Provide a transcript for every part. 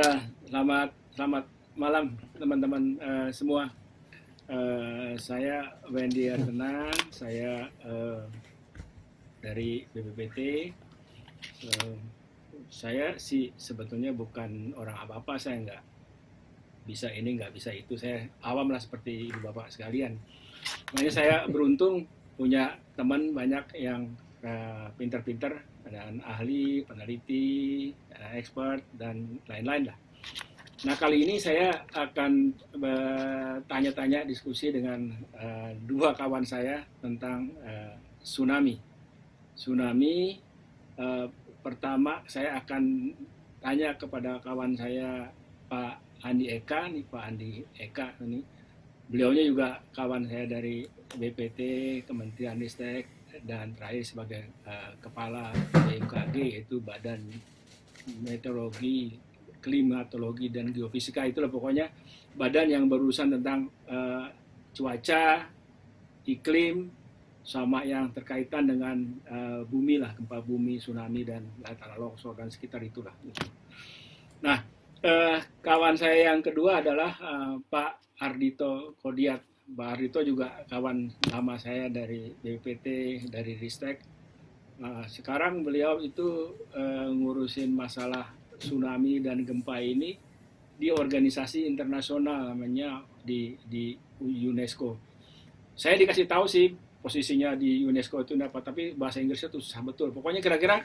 Selamat malam teman-teman semua. Saya Wendy Artenang, saya dari BPPT. Saya sih sebetulnya bukan orang apa-apa, saya nggak bisa ini, nggak bisa itu. Saya awam lah seperti ibu bapak sekalian. Makanya saya beruntung punya teman banyak yang pintar-pintar, dan ahli, peneliti, expert, dan lain-lain lah. Nah, kali ini saya akan bertanya-tanya diskusi dengan dua kawan saya tentang tsunami. Tsunami, pertama saya akan tanya kepada kawan saya Pak Andi Eka, nih Pak Andi Eka ini. Beliaunya juga kawan saya dari BPT, Kementerian Ristek, dan terakhir sebagai kepala BMKG, yaitu Badan Meteorologi, Klimatologi, dan Geofisika. Itulah pokoknya badan yang berurusan tentang cuaca, iklim, sama yang terkaitan dengan bumi lah, gempa bumi, tsunami, dan tanah longsor dan sekitar itulah. Nah, kawan saya yang kedua adalah Pak Ardhito Kodiat. Pak Ardhito juga kawan lama saya dari BPT, dari Ristek. Sekarang beliau itu ngurusin masalah tsunami dan gempa ini di organisasi internasional namanya di UNESCO. Saya dikasih tahu sih posisinya di UNESCO itu dapat, tapi bahasa Inggrisnya tuh susah betul. Pokoknya kira-kira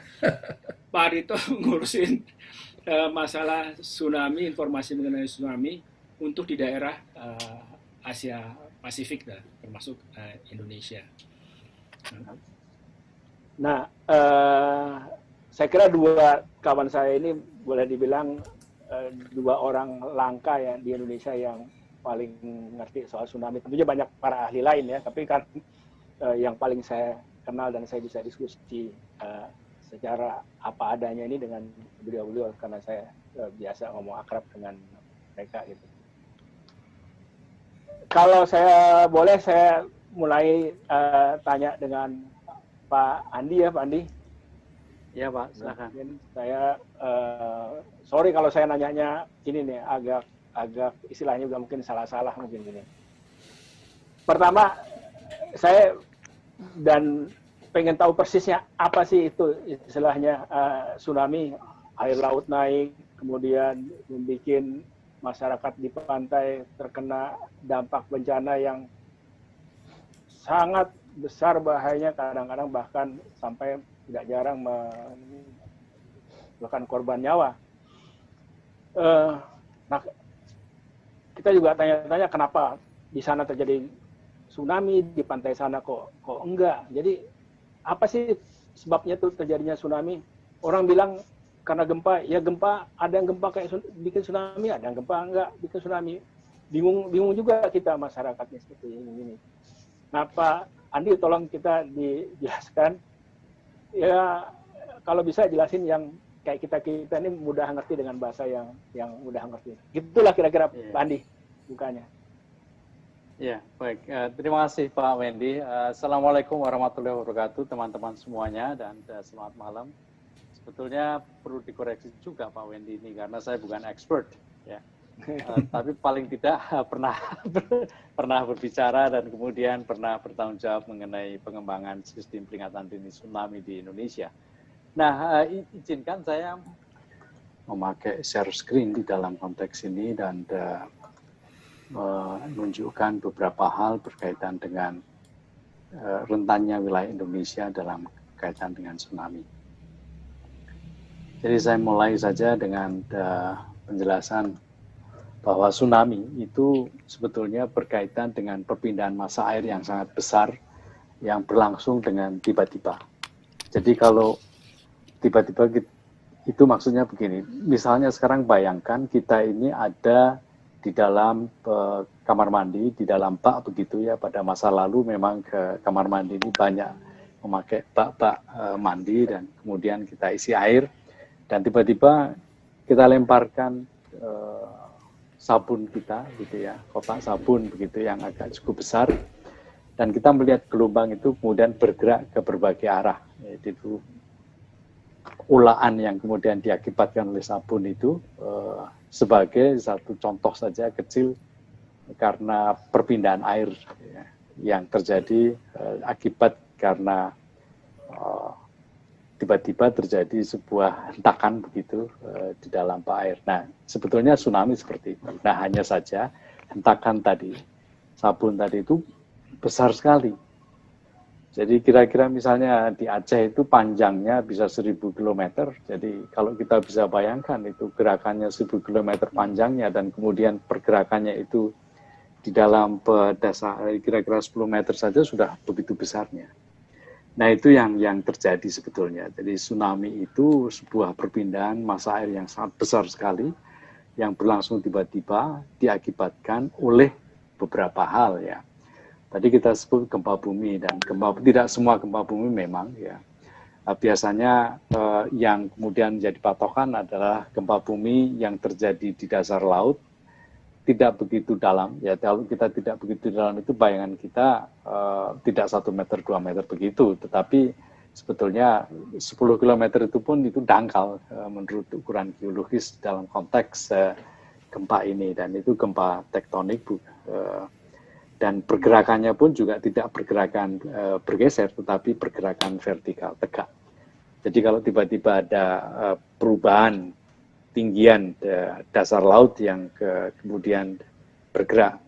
Pak Ardhito ngurusin masalah tsunami, informasi mengenai tsunami untuk di daerah Asia Pasifik, termasuk Indonesia. Nah, saya kira dua kawan saya ini boleh dibilang dua orang langka ya di Indonesia yang paling ngerti soal tsunami. Tentunya banyak para ahli lain ya, tapi kan yang paling saya kenal dan saya bisa diskusi secara apa adanya ini dengan beliau-beliau, karena saya biasa ngomong akrab dengan mereka gitu. Kalau saya boleh, saya mulai tanya dengan Pak Andi ya, Pak Andi. Ya Pak, silakan. Saya sorry kalau saya nanyanya ini nih agak istilahnya juga mungkin salah-salah mungkin gini. Pertama, saya dan pengen tahu persisnya apa sih itu istilahnya tsunami, air laut naik, kemudian membuat masyarakat di pantai terkena dampak bencana yang sangat besar bahayanya, kadang-kadang bahkan sampai tidak jarang menimbulkan korban nyawa. Nah, kita juga tanya-tanya kenapa di sana terjadi tsunami, di pantai sana kok enggak. Jadi apa sih sebabnya tuh terjadinya tsunami? Orang bilang karena gempa, ya gempa, ada yang gempa kayak bikin tsunami, ada yang gempa enggak bikin tsunami. Bingung juga kita masyarakatnya seperti ini. Nah, Pak Andi, tolong kita dijelaskan. Ya, kalau bisa jelasin yang kayak kita ini mudah ngerti dengan bahasa yang mudah ngerti. Gitulah kira-kira Pak Andi bukannya. Ya, baik. Terima kasih Pak Wendy. Assalamualaikum warahmatullahi wabarakatuh teman-teman semuanya, dan selamat malam. Sebetulnya perlu dikoreksi juga Pak Wendy ini karena saya bukan expert ya. Tapi paling tidak pernah berbicara dan kemudian pernah bertanggung jawab mengenai pengembangan sistem peringatan dini tsunami di Indonesia. Nah, izinkan saya memakai share screen di dalam konteks ini dan menunjukkan beberapa hal berkaitan dengan rentannya wilayah Indonesia dalam kaitan dengan tsunami. Jadi saya mulai saja dengan penjelasan bahwa tsunami itu sebetulnya berkaitan dengan perpindahan massa air yang sangat besar yang berlangsung dengan tiba-tiba. Jadi kalau tiba-tiba itu maksudnya begini, misalnya sekarang bayangkan kita ini ada di dalam kamar mandi, di dalam bak begitu ya, pada masa lalu memang ke kamar mandi ini banyak memakai bak-bak mandi dan kemudian kita isi air dan tiba-tiba kita lemparkan sabun kita gitu ya, kotak sabun begitu yang agak cukup besar, dan kita melihat gelombang itu kemudian bergerak ke berbagai arah, yaitu ulaan yang kemudian diakibatkan oleh sabun itu sebagai satu contoh saja kecil karena perpindahan air ya, yang terjadi akibat karena tiba-tiba terjadi sebuah hentakan begitu di dalam air. Nah, sebetulnya tsunami seperti itu. Nah, hanya saja hentakan tadi, sabun tadi itu besar sekali. Jadi kira-kira misalnya di Aceh itu panjangnya bisa 1000 km. Jadi kalau kita bisa bayangkan itu gerakannya 1000 km panjangnya dan kemudian pergerakannya itu di dalam dasar kira-kira 10 meter saja sudah begitu besarnya. Nah itu yang terjadi sebetulnya. Jadi tsunami itu sebuah perpindahan massa air yang sangat besar sekali yang berlangsung tiba-tiba diakibatkan oleh beberapa hal ya. Tadi kita sebut gempa bumi dan tidak semua gempa bumi memang ya. Biasanya yang kemudian menjadi patokan adalah gempa bumi yang terjadi di dasar laut, tidak begitu dalam ya. Kalau kita tidak begitu dalam itu bayangan kita tidak 1 meter 2 meter begitu, tetapi sebetulnya 10 km itu pun itu dangkal menurut ukuran geologis dalam konteks gempa ini, dan itu gempa tektonik dan pergerakannya pun juga tidak pergerakan bergeser, tetapi pergerakan vertikal tegak. Jadi kalau tiba-tiba ada perubahan tinggian dasar laut yang kemudian bergerak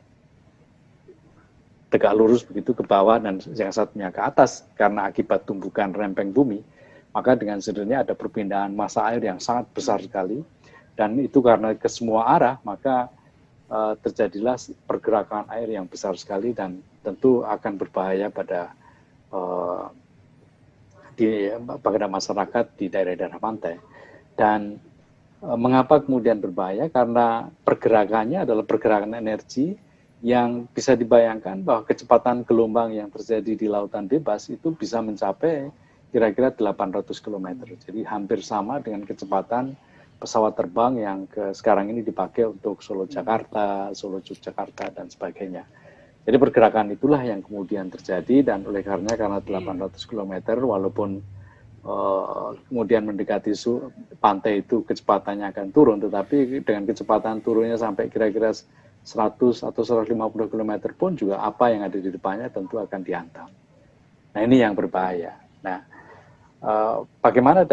tegak lurus begitu ke bawah dan yang satunya ke atas karena akibat tumbukan rempeng bumi, maka dengan sendirinya ada perpindahan massa air yang sangat besar sekali, dan itu karena ke semua arah maka terjadilah pergerakan air yang besar sekali dan tentu akan berbahaya pada masyarakat di daerah-daerah pantai. Dan mengapa kemudian berbahaya? Karena pergerakannya adalah pergerakan energi yang bisa dibayangkan bahwa kecepatan gelombang yang terjadi di lautan bebas itu bisa mencapai kira-kira 800 km. Jadi hampir sama dengan kecepatan pesawat terbang yang sekarang ini dipakai untuk Solo Jakarta, Solo Yogyakarta dan sebagainya. Jadi pergerakan itulah yang kemudian terjadi, dan oleh karena 800 km walaupun kemudian mendekati pantai itu kecepatannya akan turun, tetapi dengan kecepatan turunnya sampai kira-kira 100 atau 150 km pun juga apa yang ada di depannya tentu akan dihantam. Nah ini yang berbahaya. Nah bagaimana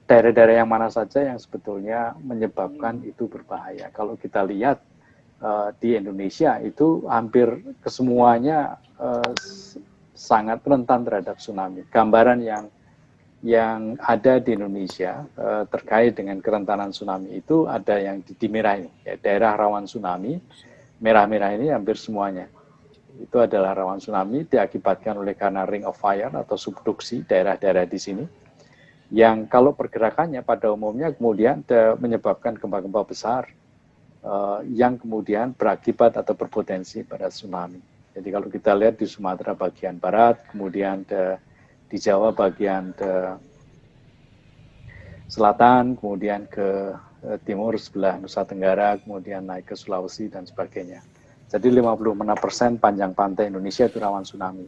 daerah-daerah yang mana saja yang sebetulnya menyebabkan itu berbahaya? Kalau kita lihat di Indonesia itu hampir kesemuanya sangat rentan terhadap tsunami. Gambaran yang ada di Indonesia terkait dengan kerentanan tsunami itu ada yang di merah ini, ya, daerah rawan tsunami, merah-merah ini hampir semuanya. Itu adalah rawan tsunami diakibatkan oleh karena ring of fire atau subduksi daerah-daerah di sini, yang kalau pergerakannya pada umumnya kemudian menyebabkan gempa-gempa besar yang kemudian berakibat atau berpotensi pada tsunami. Jadi kalau kita lihat di Sumatera bagian barat, kemudian di Jawa bagian selatan, kemudian ke timur sebelah Nusa Tenggara, kemudian naik ke Sulawesi dan sebagainya. Jadi 56% panjang pantai Indonesia itu rawan tsunami.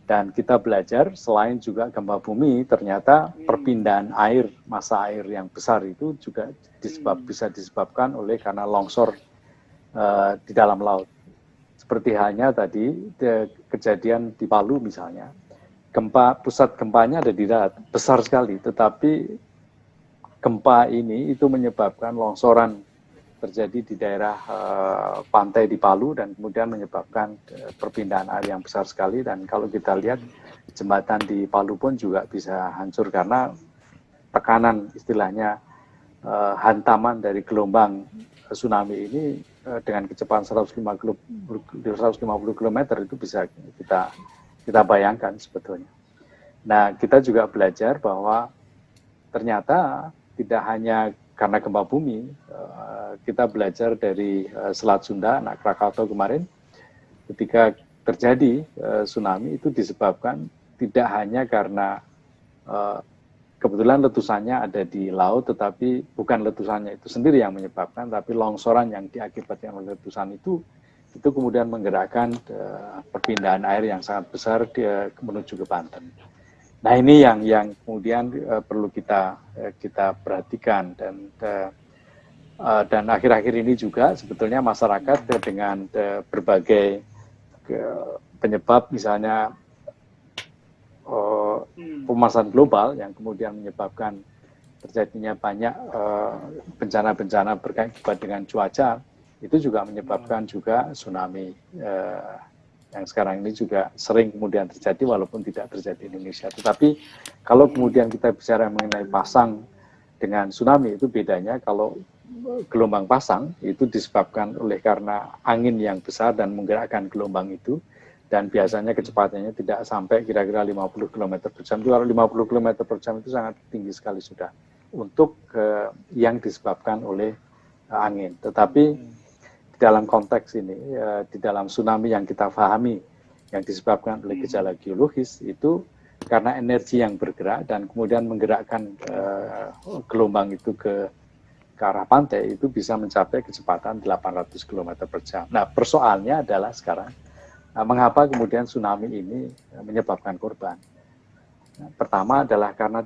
Dan kita belajar selain juga gempa bumi, ternyata perpindahan air, massa air yang besar itu juga bisa disebabkan oleh karena longsor di dalam laut. Seperti halnya tadi kejadian di Palu misalnya, pusat gempanya ada di darat, besar sekali, tetapi gempa ini itu menyebabkan longsoran terjadi di daerah pantai di Palu dan kemudian menyebabkan perpindahan air yang besar sekali. Dan kalau kita lihat jembatan di Palu pun juga bisa hancur karena tekanan istilahnya hantaman dari gelombang tsunami ini dengan kecepatan 150 km itu bisa kita bayangkan sebetulnya. Nah, kita juga belajar bahwa ternyata tidak hanya karena gempa bumi, kita belajar dari Selat Sunda, anak Krakatau kemarin, ketika terjadi tsunami itu disebabkan tidak hanya karena kebetulan letusannya ada di laut, tetapi bukan letusannya itu sendiri yang menyebabkan, tapi longsoran yang diakibatkan oleh letusan itu kemudian menggerakkan perpindahan air yang sangat besar menuju ke Banten. Nah ini yang kemudian perlu kita perhatikan, dan Dan akhir-akhir ini juga sebetulnya masyarakat dengan berbagai penyebab, misalnya pemanasan global yang kemudian menyebabkan terjadinya banyak bencana-bencana berkaitan dengan cuaca, itu juga menyebabkan juga tsunami yang sekarang ini juga sering kemudian terjadi walaupun tidak terjadi di Indonesia. Tetapi kalau kemudian kita bicara mengenai pasang dengan tsunami, itu bedanya kalau gelombang pasang itu disebabkan oleh karena angin yang besar dan menggerakkan gelombang itu, dan biasanya kecepatannya tidak sampai kira-kira 50 km per jam. Itu kalau 50 km per jam itu sangat tinggi sekali sudah untuk yang disebabkan oleh angin. Tetapi di dalam konteks ini, di dalam tsunami yang kita pahami yang disebabkan oleh gejala geologis itu karena energi yang bergerak dan kemudian menggerakkan gelombang itu ke arah pantai, itu bisa mencapai kecepatan 800 km per jam. Nah, persoalannya adalah sekarang, mengapa kemudian tsunami ini menyebabkan korban? Nah, pertama adalah karena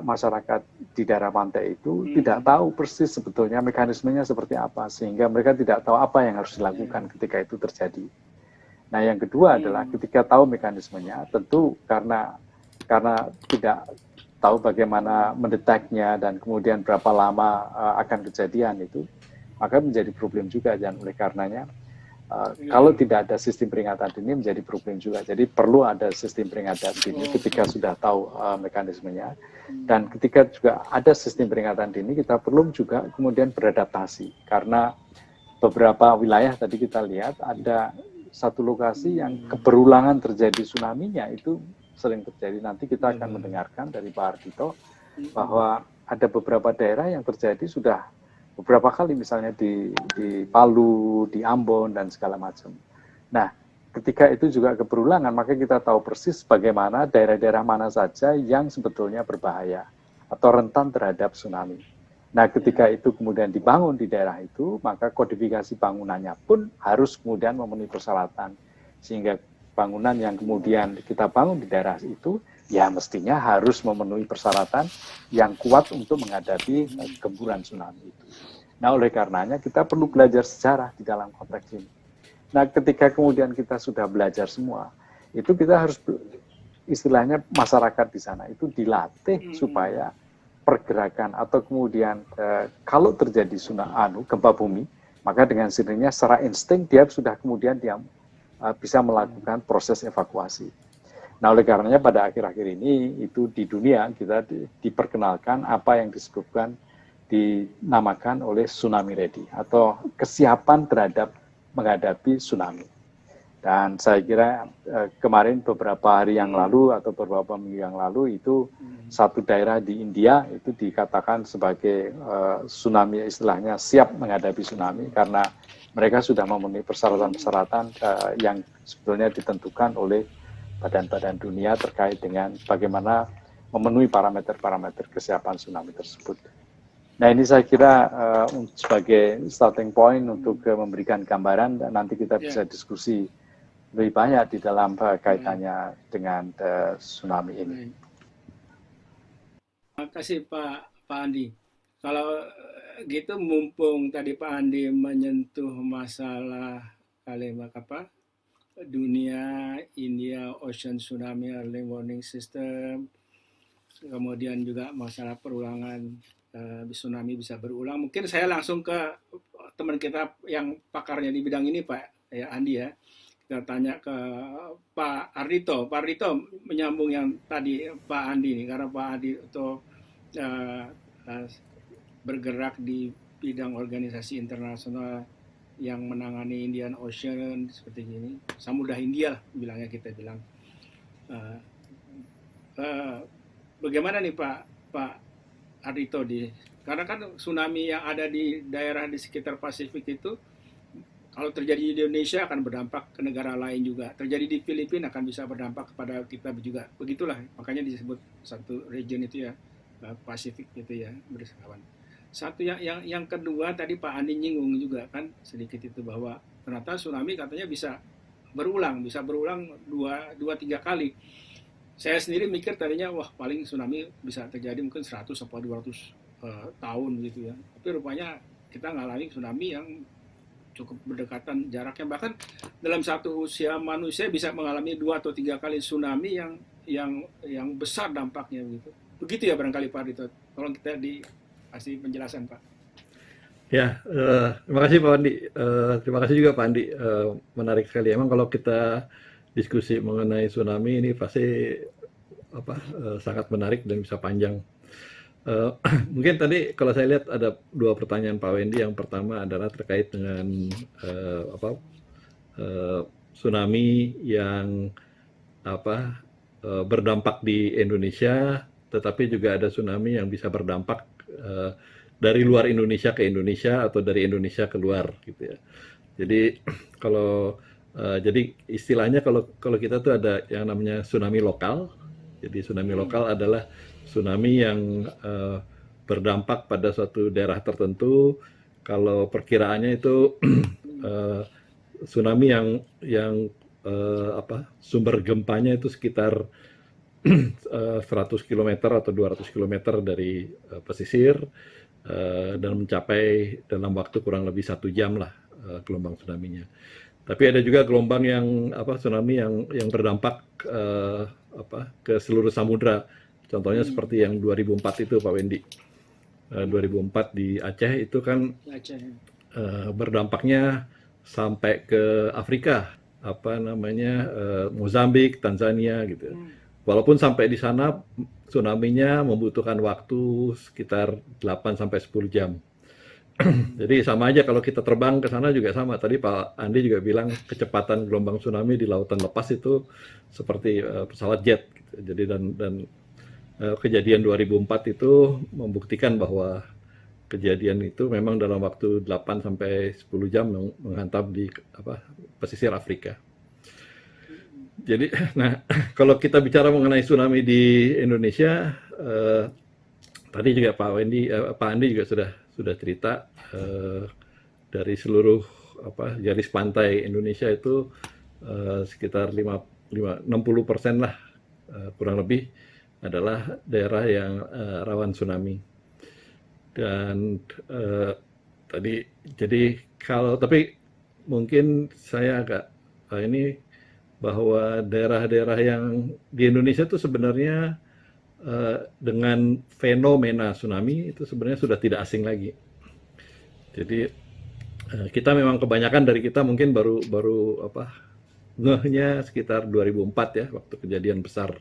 masyarakat di daerah pantai itu tidak tahu persis sebetulnya mekanismenya seperti apa, sehingga mereka tidak tahu apa yang harus dilakukan ketika itu terjadi. Nah, yang kedua adalah ketika tahu mekanismenya, tentu karena tidak tahu bagaimana mendeteknya dan kemudian berapa lama akan kejadian itu, maka menjadi problem juga. Dan oleh karenanya kalau tidak ada sistem peringatan dini menjadi problem juga. Jadi perlu ada sistem peringatan dini ketika sudah tahu mekanismenya, dan ketika juga ada sistem peringatan dini kita perlu juga kemudian beradaptasi, karena beberapa wilayah tadi kita lihat ada satu lokasi yang keberulangan terjadi tsunami-nya itu sering terjadi. Nanti kita akan mendengarkan dari Pak Ardhito bahwa ada beberapa daerah yang terjadi sudah beberapa kali, misalnya di Palu, di Ambon, dan segala macam. Nah, ketika itu juga keberulangan, maka kita tahu persis bagaimana daerah-daerah mana saja yang sebetulnya berbahaya atau rentan terhadap tsunami. Nah, ketika itu kemudian dibangun di daerah itu, maka kodifikasi bangunannya pun harus kemudian memenuhi persyaratan, sehingga bangunan yang kemudian kita bangun di daerah itu ya mestinya harus memenuhi persyaratan yang kuat untuk menghadapi gempuran tsunami itu. Nah, oleh karenanya kita perlu belajar sejarah di dalam konteks ini. Nah, ketika kemudian kita sudah belajar semua, itu kita harus istilahnya masyarakat di sana itu dilatih supaya pergerakan atau kemudian kalau terjadi gempa bumi, maka dengan sendirinya secara insting dia sudah kemudian bisa melakukan proses evakuasi. Nah, oleh karenanya pada akhir-akhir ini itu di dunia kita diperkenalkan apa yang dinamakan oleh tsunami ready atau kesiapan terhadap menghadapi tsunami. Dan saya kira kemarin beberapa hari yang lalu atau beberapa minggu yang lalu itu satu daerah di India itu dikatakan sebagai tsunami, istilahnya siap menghadapi tsunami karena mereka sudah memenuhi persyaratan-persyaratan yang sebetulnya ditentukan oleh badan-badan dunia terkait dengan bagaimana memenuhi parameter-parameter kesiapan tsunami tersebut. Nah, ini saya kira sebagai starting point untuk memberikan gambaran, dan nanti kita bisa diskusi lebih banyak di dalam kaitannya dengan tsunami ini. Terima kasih Pak Andi. Kalau gitu, mumpung tadi Pak Andi menyentuh masalah kalimat dunia, India Ocean Tsunami Early Warning System, kemudian juga masalah perulangan tsunami bisa berulang. Mungkin saya langsung ke teman kita yang pakarnya di bidang ini, Pak Andi ya. Kita tanya ke Pak Ardhito. Pak Ardhito menyambung yang tadi Pak Andi ini, karena Pak Andi itu bergerak di bidang organisasi internasional yang menangani Indian Ocean seperti ini, Samudra Hindia bilangnya, kita bilang. Bagaimana nih Pak Ardhito karena kan tsunami yang ada di daerah di sekitar Pasifik itu kalau terjadi di Indonesia akan berdampak ke negara lain juga. Terjadi di Filipina akan bisa berdampak kepada kita juga. Begitulah, makanya disebut satu region itu ya, Pasifik gitu ya, bersahabat. Satu yang kedua tadi Pak Andi nyinggung juga kan sedikit itu, bahwa ternyata tsunami katanya bisa berulang 2-3 kali. Saya sendiri mikir tadinya wah paling tsunami bisa terjadi mungkin 100 atau 200 tahun gitu ya. Tapi rupanya kita ngalami tsunami yang cukup berdekatan jaraknya, bahkan dalam satu usia manusia bisa mengalami 2 atau 3 kali tsunami yang besar dampaknya begitu. Begitu ya barangkali Pak Ardhito. Tolong kita dikasih penjelasan Pak. Ya, terima kasih Pak Andi. Terima kasih juga Pak Andi. Menarik sekali. Emang kalau kita diskusi mengenai tsunami ini pasti sangat menarik dan bisa panjang. Mungkin tadi kalau saya lihat ada 2 pertanyaan Pak Wendy. Yang pertama adalah terkait dengan tsunami yang berdampak di Indonesia, tetapi juga ada tsunami yang bisa berdampak dari luar Indonesia ke Indonesia atau dari Indonesia keluar gitu ya. Jadi jadi istilahnya kalau kita tuh ada yang namanya tsunami lokal. Jadi tsunami lokal adalah tsunami yang berdampak pada suatu daerah tertentu. Kalau perkiraannya itu tsunami yang sumber gempanya itu sekitar 100 km atau 200 km dari pesisir dan mencapai dalam waktu kurang lebih 1 jam lah gelombang tsunami-nya. Tapi ada juga gelombang yang tsunami yang berdampak ke seluruh samudra. Contohnya seperti yang 2004 itu Pak Wendy. 2004 di Aceh itu kan berdampaknya sampai ke Afrika, Mozambik, Tanzania gitu. Walaupun sampai di sana tsunami-nya membutuhkan waktu sekitar 8 sampai 10 jam. Jadi sama aja kalau kita terbang ke sana juga sama. Tadi Pak Andi juga bilang kecepatan gelombang tsunami di lautan lepas itu seperti pesawat jet gitu. Jadi dan kejadian 2004 itu membuktikan bahwa kejadian itu memang dalam waktu 8 sampai 10 jam menghantam di pesisir Afrika. Jadi, nah kalau kita bicara mengenai tsunami di Indonesia, tadi juga Pak Andi juga sudah cerita dari seluruh garis pantai Indonesia itu sekitar 60% lah kurang lebih adalah daerah yang rawan tsunami. Dan tapi mungkin saya agak ini bahwa daerah-daerah yang di Indonesia itu sebenarnya dengan fenomena tsunami itu sebenarnya sudah tidak asing lagi. Jadi kita memang kebanyakan dari kita mungkin baru ngehnya sekitar 2004 ya, waktu kejadian besar.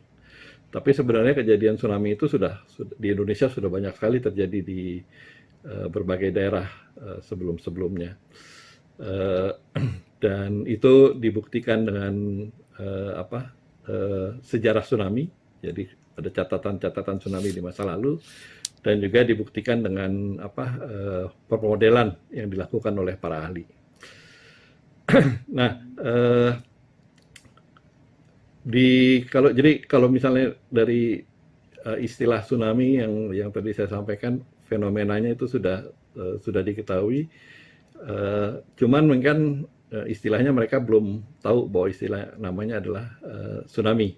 Tapi sebenarnya kejadian tsunami itu sudah di Indonesia sudah banyak sekali terjadi di berbagai daerah sebelum-sebelumnya. Dan itu dibuktikan dengan sejarah tsunami. Jadi ada catatan-catatan tsunami di masa lalu, dan juga dibuktikan dengan permodelan yang dilakukan oleh para ahli. Nah, kalau misalnya dari istilah tsunami yang tadi saya sampaikan, fenomenanya itu sudah diketahui. Cuman mungkin istilahnya mereka belum tahu bahwa istilah namanya adalah tsunami.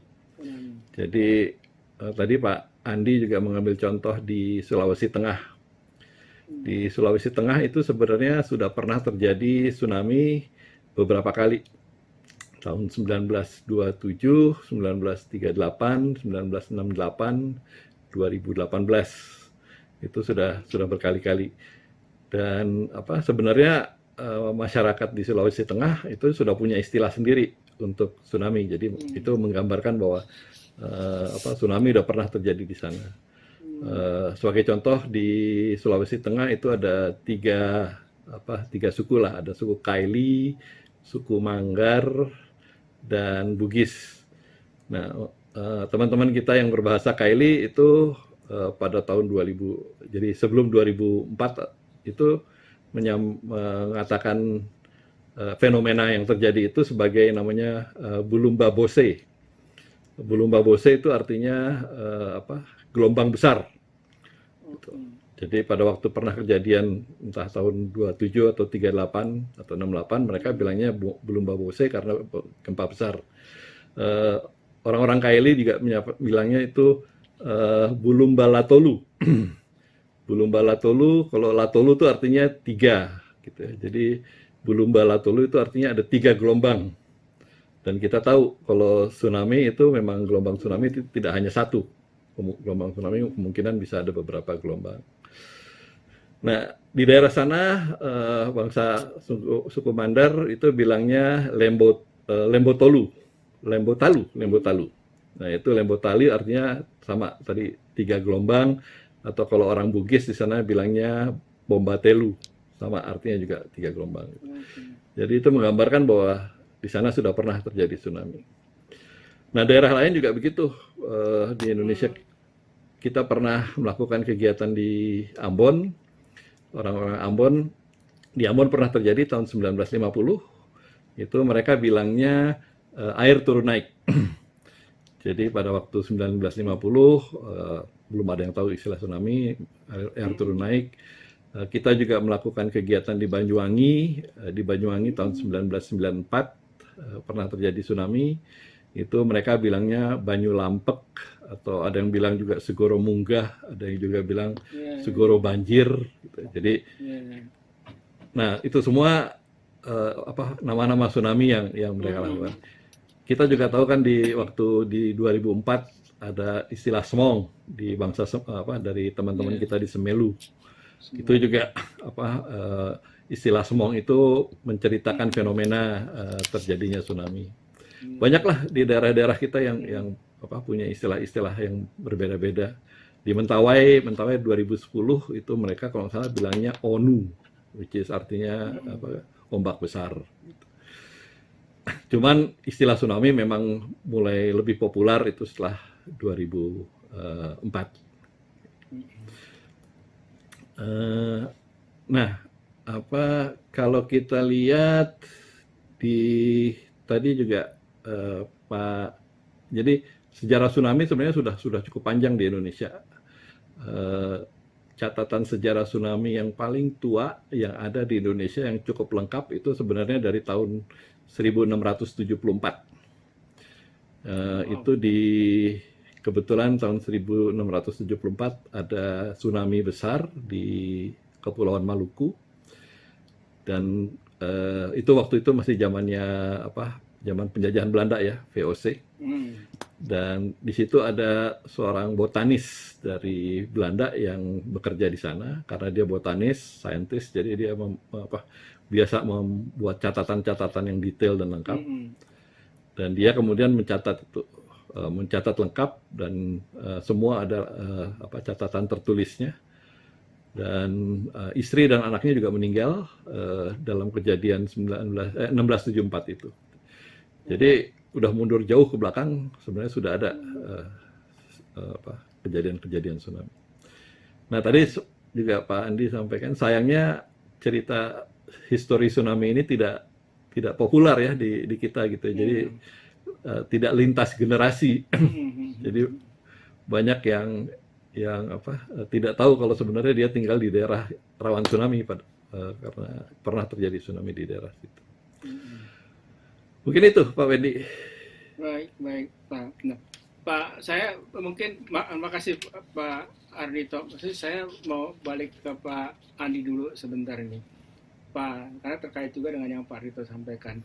Jadi tadi Pak Andi juga mengambil contoh di Sulawesi Tengah. Di Sulawesi Tengah itu sebenarnya sudah pernah terjadi tsunami beberapa kali. Tahun 1927, 1938, 1968, 2018. Itu sudah berkali-kali. Dan sebenarnya masyarakat di Sulawesi Tengah itu sudah punya istilah sendiri untuk tsunami. Jadi itu menggambarkan bahwa tsunami sudah pernah terjadi di sana. Sebagai contoh di Sulawesi Tengah itu ada tiga suku lah. Ada suku Kaili, suku Manggar, dan Bugis. Nah, teman-teman kita yang berbahasa Kaili itu pada tahun 2000, jadi sebelum 2004 itu mengatakan fenomena yang terjadi itu sebagai namanya Bulumba Bose. Bulumba Bose itu artinya gelombang besar. Jadi pada waktu pernah kejadian entah tahun 27 atau 38 atau 68, mereka bilangnya Bulumba Bose karena gempa besar. Orang-orang Kaili juga bilangnya itu Bulumba Latolu. Bulumba Latolu, kalau Latolu itu artinya 3 gitu ya. Jadi Bulumba Latolu itu artinya ada 3 gelombang. Dan kita tahu kalau tsunami itu memang gelombang tsunami itu tidak hanya satu. Gelombang tsunami kemungkinan bisa ada beberapa gelombang. Nah, di daerah sana bangsa suku Mandar itu bilangnya Lembotolu. Nah, itu Lembotali artinya sama tadi 3 gelombang, atau kalau orang Bugis di sana bilangnya Bombatelu, sama artinya juga 3 gelombang. Jadi itu menggambarkan bahwa di sana sudah pernah terjadi tsunami. Nah, daerah lain juga begitu. Di Indonesia kita pernah melakukan kegiatan di Ambon. Orang-orang Ambon, di Ambon pernah terjadi tahun 1950. Itu mereka bilangnya air turun naik. Jadi pada waktu 1950 belum ada yang tahu istilah tsunami, air turun naik. Kita juga melakukan kegiatan di Banyuwangi. Di Banyuwangi tahun 1994 pernah terjadi tsunami. Itu mereka bilangnya Banyu Lampek, atau ada yang bilang juga Segoro Munggah, ada yang juga bilang Segoro Banjir. Gitu. Jadi, nah itu semua nama-nama tsunami yang mereka lakukan. Kita juga tahu kan di waktu di 2004 ada istilah semong di bangsa dari teman-teman kita di Semelu. Itu juga istilah semong itu menceritakan fenomena terjadinya tsunami. Banyaklah di daerah-daerah kita yang punya istilah-istilah yang berbeda-beda. Di Mentawai 2010 itu mereka kalau nggak salah bilangnya ONU, which is artinya ombak besar. Cuman istilah tsunami memang mulai lebih populer itu setelah 2004. Nah, kalau kita lihat tadi juga Pak, jadi sejarah tsunami sebenarnya sudah cukup panjang di Indonesia. Catatan sejarah tsunami yang paling tua yang ada di Indonesia yang cukup lengkap itu sebenarnya dari tahun 1674. Itu kebetulan tahun 1674 ada tsunami besar di Kepulauan Maluku, dan itu waktu itu masih zaman penjajahan Belanda ya, VOC. Dan di situ ada seorang botanis dari Belanda yang bekerja di sana karena dia botanis, saintis, jadi dia biasa membuat catatan-catatan yang detail dan lengkap. Dan dia kemudian mencatat lengkap, dan semua ada catatan tertulisnya. Dan istri dan anaknya juga meninggal dalam kejadian 1674 itu. Jadi udah mundur jauh ke belakang, sebenarnya sudah ada kejadian-kejadian tsunami. Nah, tadi juga Pak Andi sampaikan, sayangnya cerita histori tsunami ini tidak populer ya di kita gitu. Jadi tidak lintas generasi. Jadi banyak yang tidak tahu kalau sebenarnya dia tinggal di daerah rawan tsunami karena pernah terjadi tsunami di daerah situ. Mungkin itu Pak Wendy. Baik Pak. Nah, Pak, saya mungkin makasih Pak Ardhito. Saya mau balik ke Pak Andi dulu sebentar ini, Pak, karena terkait juga dengan yang Pak Ardhito sampaikan.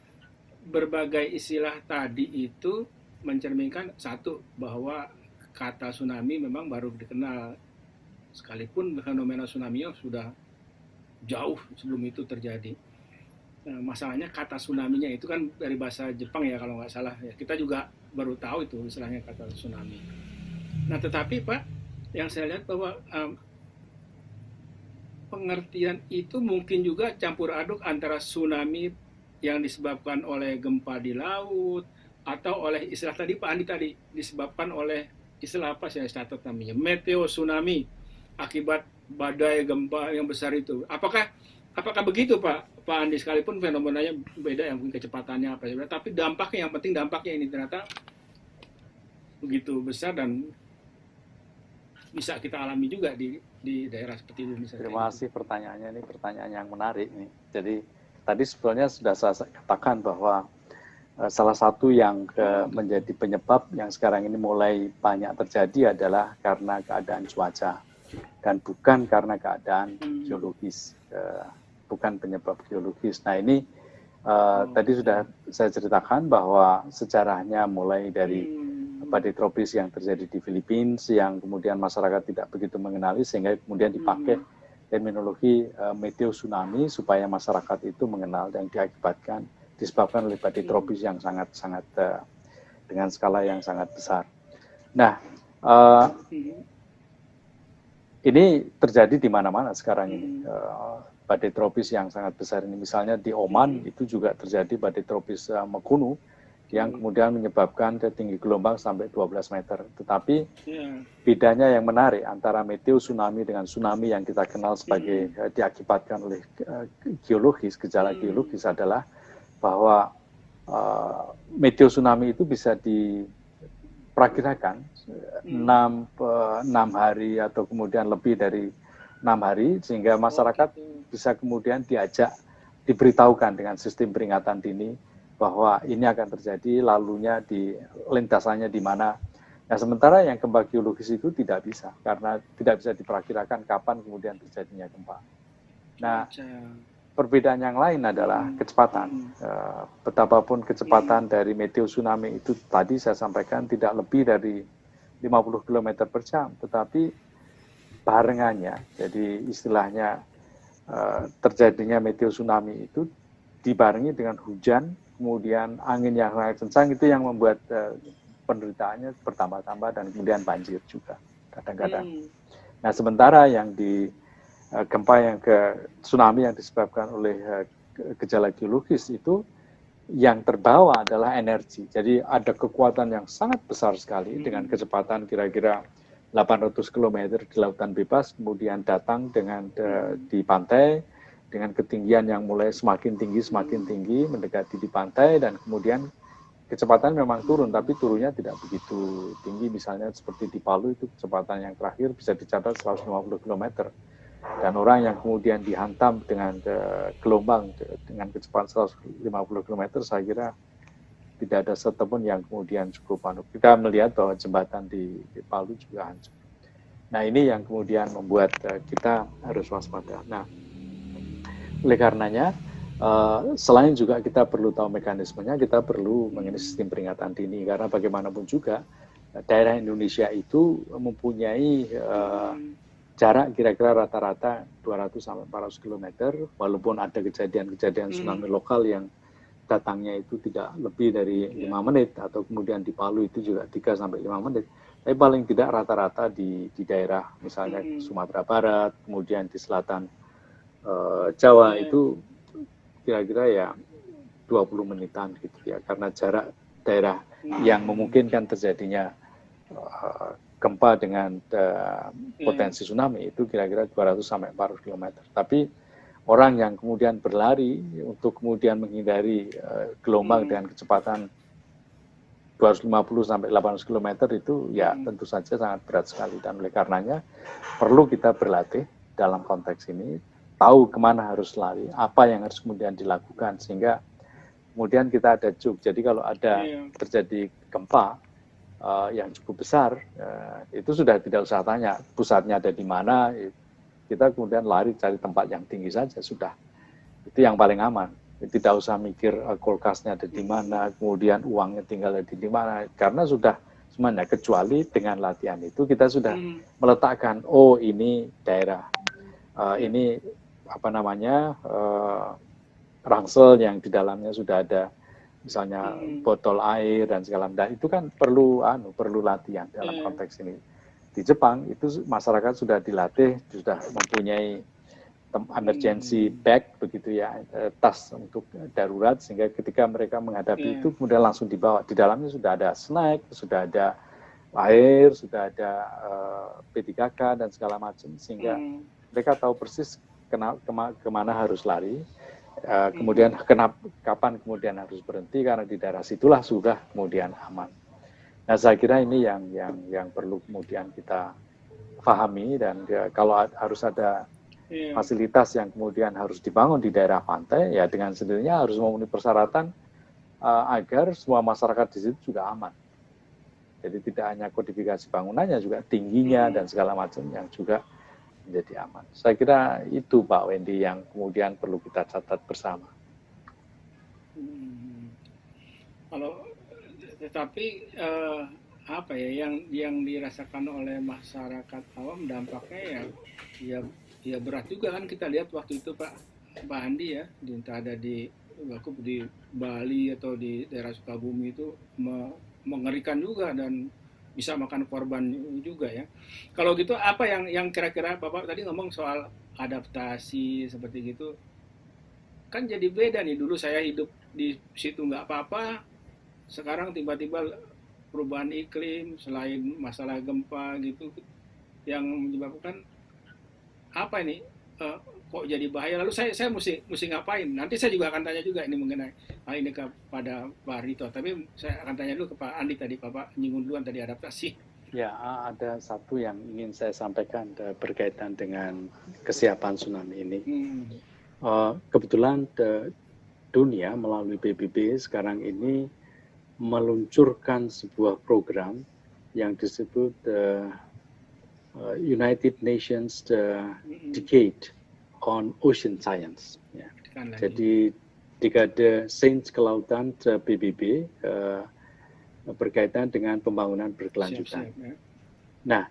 Berbagai istilah tadi itu mencerminkan satu, bahwa kata tsunami memang baru dikenal, sekalipun fenomena tsunami sudah jauh sebelum itu terjadi. Masalahnya kata tsunami-nya itu kan dari bahasa Jepang ya kalau nggak salah ya. Kita juga baru tahu itu istilahnya kata tsunami. Nah, tetapi Pak, yang saya lihat bahwa pengertian itu mungkin juga campur aduk antara tsunami yang disebabkan oleh gempa di laut, atau oleh istilah tadi Pak Andi tadi disebabkan oleh istilah apa saya catat namanya, meteo tsunami, akibat badai gempa yang besar itu. Apakah begitu Pak Andi, sekalipun fenomenanya beda, yang mungkin kecepatannya apa saja, tapi dampaknya, yang penting dampaknya ini ternyata begitu besar dan bisa kita alami juga di daerah seperti ini. Terima kasih pertanyaannya, ini pertanyaan yang menarik nih. Jadi tadi sebetulnya sudah saya katakan bahwa salah satu yang menjadi penyebab yang sekarang ini mulai banyak terjadi adalah karena keadaan cuaca. dan bukan karena keadaan geologis, bukan penyebab geologis. Nah ini tadi sudah saya ceritakan bahwa sejarahnya mulai dari badai tropis yang terjadi di Filipina, yang kemudian masyarakat tidak begitu mengenali, sehingga kemudian dipakai terminologi meteo tsunami supaya masyarakat itu mengenal, dan disebabkan oleh badai tropis yang sangat dengan skala yang sangat besar. Nah, ini terjadi di mana-mana sekarang ini. Badai tropis yang sangat besar ini, misalnya di Oman itu juga terjadi badai tropis Mekunu yang kemudian menyebabkan tinggi gelombang sampai 12 meter. Tetapi bedanya yang menarik antara meteo tsunami dengan tsunami yang kita kenal sebagai diakibatkan oleh geologis, gejala geologis adalah bahwa meteo tsunami itu bisa diperkirakan 6 hari atau kemudian lebih dari 6 hari, sehingga masyarakat bisa kemudian diberitahukan dengan sistem peringatan dini bahwa ini akan terjadi, lalunya lintasannya di mana. Nah, sementara yang gempa geologis itu tidak bisa, karena tidak bisa diperkirakan kapan kemudian terjadinya gempa. Nah, perbedaan yang lain adalah kecepatan. Betapapun kecepatan dari meteo tsunami itu tadi saya sampaikan tidak lebih dari 50 km per jam, tetapi barengannya, jadi istilahnya terjadinya meteo tsunami itu dibarengi dengan hujan, kemudian angin yang sangat kencang, itu yang membuat penderitaannya bertambah-tambah dan kemudian banjir juga kadang-kadang. Nah, sementara yang di tsunami yang disebabkan oleh gejala geologis itu yang terbawa adalah energi. Jadi ada kekuatan yang sangat besar sekali dengan kecepatan kira-kira 800 km di lautan bebas, kemudian datang di pantai dengan ketinggian yang mulai semakin tinggi mendekati di pantai, dan kemudian kecepatan memang turun, tapi turunnya tidak begitu tinggi. Misalnya seperti di Palu itu kecepatan yang terakhir bisa dicatat 150 km. Dan orang yang kemudian dihantam dengan gelombang dengan kecepatan 150 km, saya kira tidak ada satupun yang kemudian cukup panik. Kita melihat bahwa jembatan di Palu juga hancur. Nah, ini yang kemudian membuat kita harus waspada. Nah, oleh karenanya, selain juga kita perlu tahu mekanismenya, kita perlu mengenai sistem peringatan dini, karena bagaimanapun juga daerah Indonesia itu mempunyai jarak kira-kira rata-rata 200 sampai 400 km, walaupun ada kejadian-kejadian tsunami lokal yang datangnya itu tidak lebih dari 5 menit, atau kemudian di Palu itu juga 3 sampai 5 menit. Tapi paling tidak rata-rata di daerah misalnya Sumatera Barat, kemudian di selatan Jawa itu kira-kira ya 20 menitan gitu ya, karena jarak daerah yang memungkinkan terjadinya gempa dengan potensi tsunami itu kira-kira 200 sampai 400 km. Tapi orang yang kemudian berlari untuk kemudian menghindari gelombang dengan kecepatan 250 sampai 800 km itu ya tentu saja sangat berat sekali, dan oleh karenanya perlu kita berlatih dalam konteks ini, tahu kemana harus lari, apa yang harus kemudian dilakukan, sehingga kemudian kita ada juk. Jadi kalau ada terjadi gempa yang cukup besar, itu sudah tidak usah tanya pusatnya ada di mana, kita kemudian lari cari tempat yang tinggi saja sudah. Itu yang paling aman. Tidak usah mikir kulkasnya ada di mana, kemudian uangnya tinggal ada di mana, karena sudah semuanya, kecuali dengan latihan itu kita sudah meletakkan, oh ini daerah, ini apa namanya, rangsel yang di dalamnya sudah ada misalnya botol air dan segala macam. Itu kan perlu latihan dalam konteks ini. Di Jepang itu masyarakat sudah dilatih, sudah mempunyai emergency bag begitu ya, tas untuk darurat, sehingga ketika mereka menghadapi itu kemudian langsung dibawa. Di dalamnya sudah ada snack, sudah ada air, sudah ada P3K dan segala macam, sehingga mereka tahu persis kemana harus lari, kemudian kapan kemudian harus berhenti, karena di daerah situlah sudah kemudian aman. Nah, saya kira ini yang perlu kemudian kita pahami, dan kalau harus ada fasilitas yang kemudian harus dibangun di daerah pantai, ya dengan sendirinya harus memenuhi persyaratan agar semua masyarakat di situ juga aman. Jadi tidak hanya kodifikasi bangunannya, juga tingginya dan segala macam yang juga menjadi aman. Saya kira itu Pak Wendy yang kemudian perlu kita catat bersama. Kalau tetapi apa ya yang dirasakan oleh masyarakat awam dampaknya ya berat juga kan, kita lihat waktu itu Pak Andi ya, entah ada di Bali atau di daerah Sukabumi itu mengerikan juga dan bisa makan korban juga ya. Kalau gitu apa yang kira-kira Bapak tadi ngomong soal adaptasi seperti gitu, kan jadi beda nih. Dulu saya hidup di situ nggak apa-apa, sekarang tiba-tiba perubahan iklim, selain masalah gempa gitu yang menyebabkan apa ini kok jadi bahaya, lalu saya mesti ngapain. Nanti saya juga akan tanya juga ini mengenai hal ini kepada Pak Rito, tapi saya akan tanya dulu ke Pak Andi. Tadi Bapak nyinggung duluan tadi adaptasi. Ya, ada satu yang ingin saya sampaikan berkaitan dengan kesiapan tsunami ini. Kebetulan dunia melalui PBB sekarang ini meluncurkan sebuah program yang disebut United Nations Decade on Ocean Science. Ya. Jadi dekade sains kelautan PBB berkaitan dengan pembangunan berkelanjutan. Nah,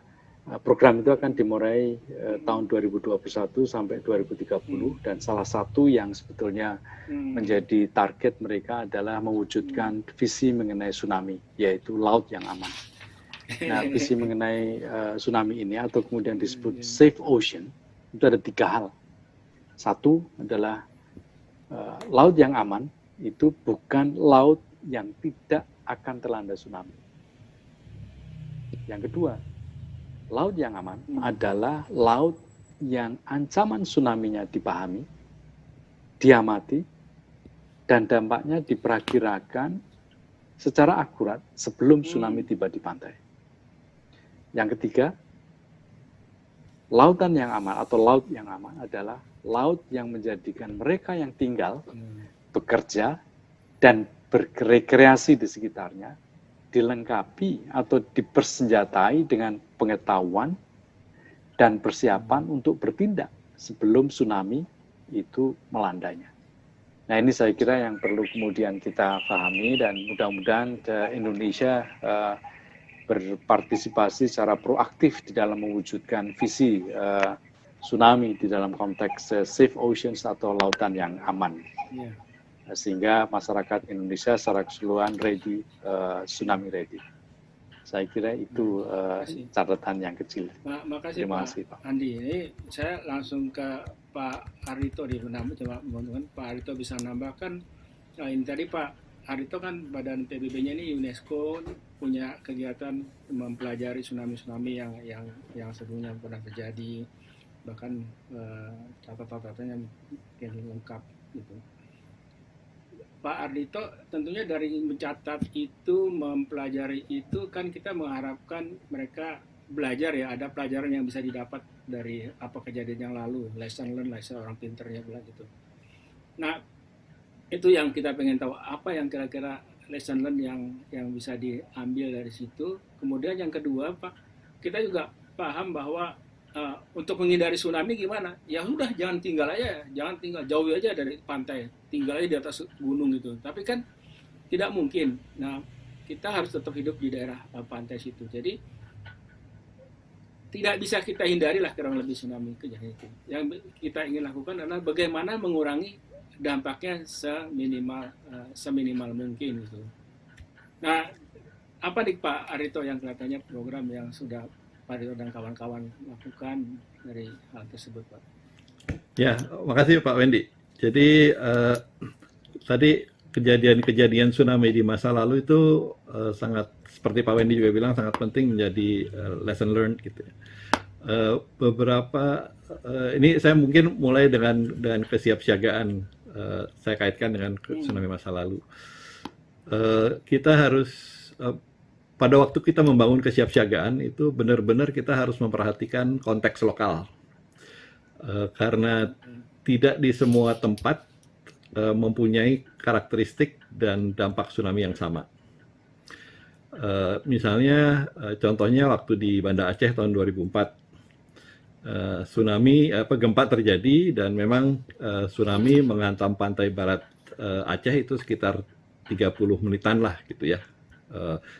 program itu akan dimulai tahun 2021 sampai 2030 dan salah satu yang sebetulnya menjadi target mereka adalah mewujudkan visi mengenai tsunami, yaitu laut yang aman. Nah, visi mengenai tsunami ini atau kemudian disebut safe ocean itu ada 3 hal. Satu adalah laut yang aman itu bukan laut yang tidak akan terlanda tsunami. Yang kedua, laut yang aman adalah laut yang ancaman tsunami-nya dipahami, diamati, dan dampaknya diperkirakan secara akurat sebelum tsunami tiba di pantai. Yang ketiga, lautan yang aman atau laut yang aman adalah laut yang menjadikan mereka yang tinggal, bekerja, dan berrekreasi di sekitarnya dilengkapi atau dipersenjatai dengan pengetahuan dan persiapan untuk bertindak sebelum tsunami itu melandanya. Nah, ini saya kira yang perlu kemudian kita pahami dan mudah-mudahan Indonesia berpartisipasi secara proaktif di dalam mewujudkan visi tsunami di dalam konteks safe oceans atau lautan yang aman. Yeah. Sehingga masyarakat Indonesia secara keseluruhan ready, tsunami ready. Saya kira itu catatan yang kecil. Makasih Terima kasih Pak Andi. Ini saya langsung ke Pak Arito di Menambah, coba Pak Arito bisa menambahkan. Nah, ini tadi Pak Arito kan badan PBB-nya ini UNESCO punya kegiatan mempelajari tsunami yang sebelumnya pernah terjadi, bahkan catatan-catatannya yang lengkap gitu. Pak Ardito, tentunya dari mencatat itu, mempelajari itu, kan kita mengharapkan mereka belajar ya, ada pelajaran yang bisa didapat dari apa kejadian yang lalu, lesson learned lah, orang pinternya bilang gitu. Nah, itu yang kita pengen tahu, apa yang kira-kira lesson learned yang bisa diambil dari situ. Kemudian yang kedua, Pak, kita juga paham bahwa untuk menghindari tsunami gimana? Ya sudah, jangan tinggal aja, jangan tinggal jauh aja dari pantai, tinggal aja di atas gunung gitu. Tapi kan tidak mungkin. Nah, kita harus tetap hidup di daerah pantai situ. Jadi tidak bisa kita hindari lah kurang lebih tsunami kejadian itu. Yang kita ingin lakukan adalah bagaimana mengurangi dampaknya seminimal mungkin gitu. Nah, apa nih Pak Arito yang kelihatannya program yang sudah Pak Arito dan kawan-kawan lakukan dari hal tersebut, Pak? Ya, makasih Pak Wendy. Jadi tadi kejadian-kejadian tsunami di masa lalu itu sangat, seperti Pak Wendy juga bilang, sangat penting menjadi lesson learned gitu. Beberapa ini saya mungkin mulai dengan kesiapsiagaan, saya kaitkan dengan tsunami masa lalu. Kita harus pada waktu kita membangun kesiapsiagaan itu benar-benar kita harus memperhatikan konteks lokal, karena tidak di semua tempat mempunyai karakteristik dan dampak tsunami yang sama. Misalnya contohnya waktu di Banda Aceh tahun 2004 tsunami gempa terjadi dan memang tsunami menghantam pantai barat Aceh itu sekitar 30 menitan lah gitu ya.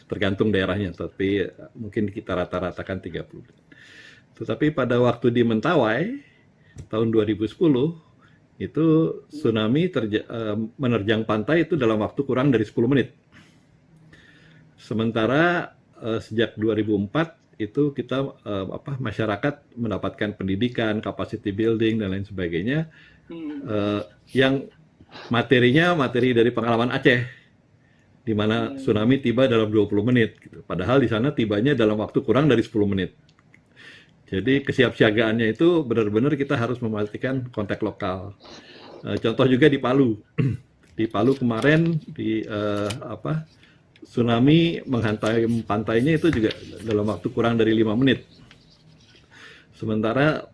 Tergantung daerahnya, tapi mungkin kita rata-ratakan 30 menit. Tetapi pada waktu di Mentawai tahun 2010 itu tsunami menerjang pantai itu dalam waktu kurang dari 10 menit. Sementara sejak 2004 itu kita masyarakat mendapatkan pendidikan, capacity building dan lain sebagainya yang materinya materi dari pengalaman Aceh, di mana tsunami tiba dalam 20 menit gitu. Padahal di sana tibanya dalam waktu kurang dari 10 menit. Jadi kesiapsiagaannya itu benar-benar kita harus memastikan kontak lokal. Contoh juga di Palu. Di Palu kemarin tsunami menghantam pantainya itu juga dalam waktu kurang dari 5 menit. Sementara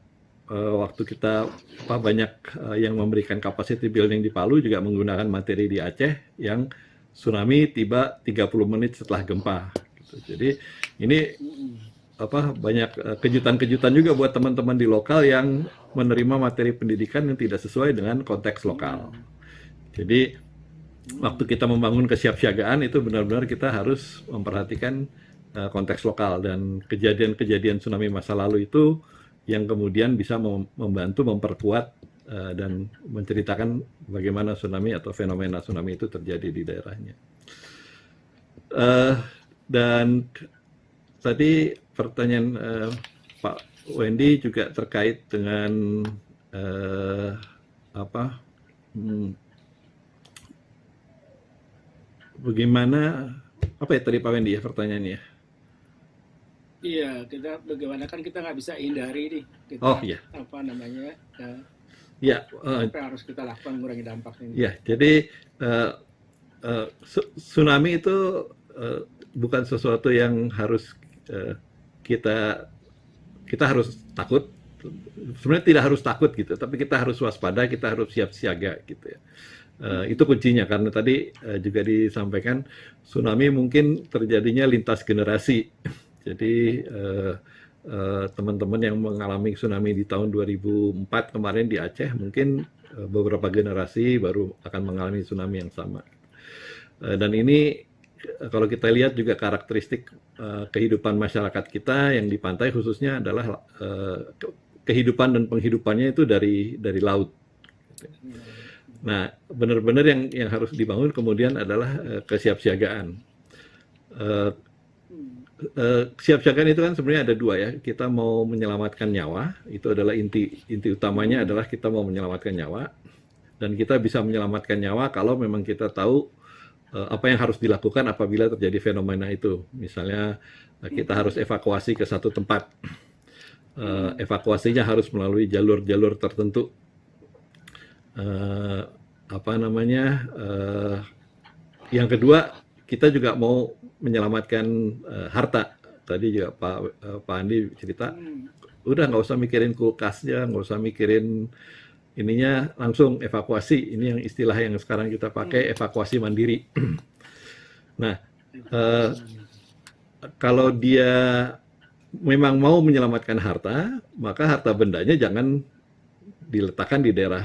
waktu kita banyak yang memberikan capacity building di Palu juga menggunakan materi di Aceh yang tsunami tiba 30 menit setelah gempa. Gitu. Jadi ini banyak kejutan-kejutan juga buat teman-teman di lokal yang menerima materi pendidikan yang tidak sesuai dengan konteks lokal. Jadi waktu kita membangun kesiapsiagaan itu benar-benar kita harus memperhatikan konteks lokal, dan kejadian-kejadian tsunami masa lalu itu yang kemudian bisa membantu memperkuat dan menceritakan bagaimana tsunami atau fenomena tsunami itu terjadi di daerahnya. Dan tadi pertanyaan Pak Wendy juga terkait dengan bagaimana tadi Pak Wendy ya pertanyaannya? Iya, bagaimana kan kita nggak bisa hindari nih. Iya. Apa yang harus kita lakukan mengurangi dampak ini? Ya, jadi tsunami itu bukan sesuatu yang harus kita harus takut. Sebenarnya tidak harus takut gitu, tapi kita harus waspada, kita harus siap siaga gitu ya. Itu kuncinya, karena tadi juga disampaikan tsunami mungkin terjadinya lintas generasi. Jadi teman-teman yang mengalami tsunami di tahun 2004 kemarin di Aceh mungkin beberapa generasi baru akan mengalami tsunami yang sama. Dan ini kalau kita lihat juga karakteristik kehidupan masyarakat kita yang di pantai khususnya adalah kehidupan dan penghidupannya itu dari laut. Nah, benar-benar yang harus dibangun kemudian adalah kesiapsiagaan. Kesiapsiagaan itu kan sebenarnya ada dua ya. Kita mau menyelamatkan nyawa, itu adalah inti utamanya adalah kita mau menyelamatkan nyawa, dan kita bisa menyelamatkan nyawa kalau memang kita tahu apa yang harus dilakukan apabila terjadi fenomena itu. Misalnya kita harus evakuasi ke satu tempat, evakuasinya harus melalui jalur-jalur tertentu. Yang kedua, kita juga mau menyelamatkan harta. Tadi juga Pak Andi cerita, udah nggak usah mikirin kulkasnya, nggak usah mikirin ininya, langsung evakuasi. Ini yang istilah yang sekarang kita pakai, evakuasi mandiri. Nah, kalau dia memang mau menyelamatkan harta, maka harta bendanya jangan diletakkan di daerah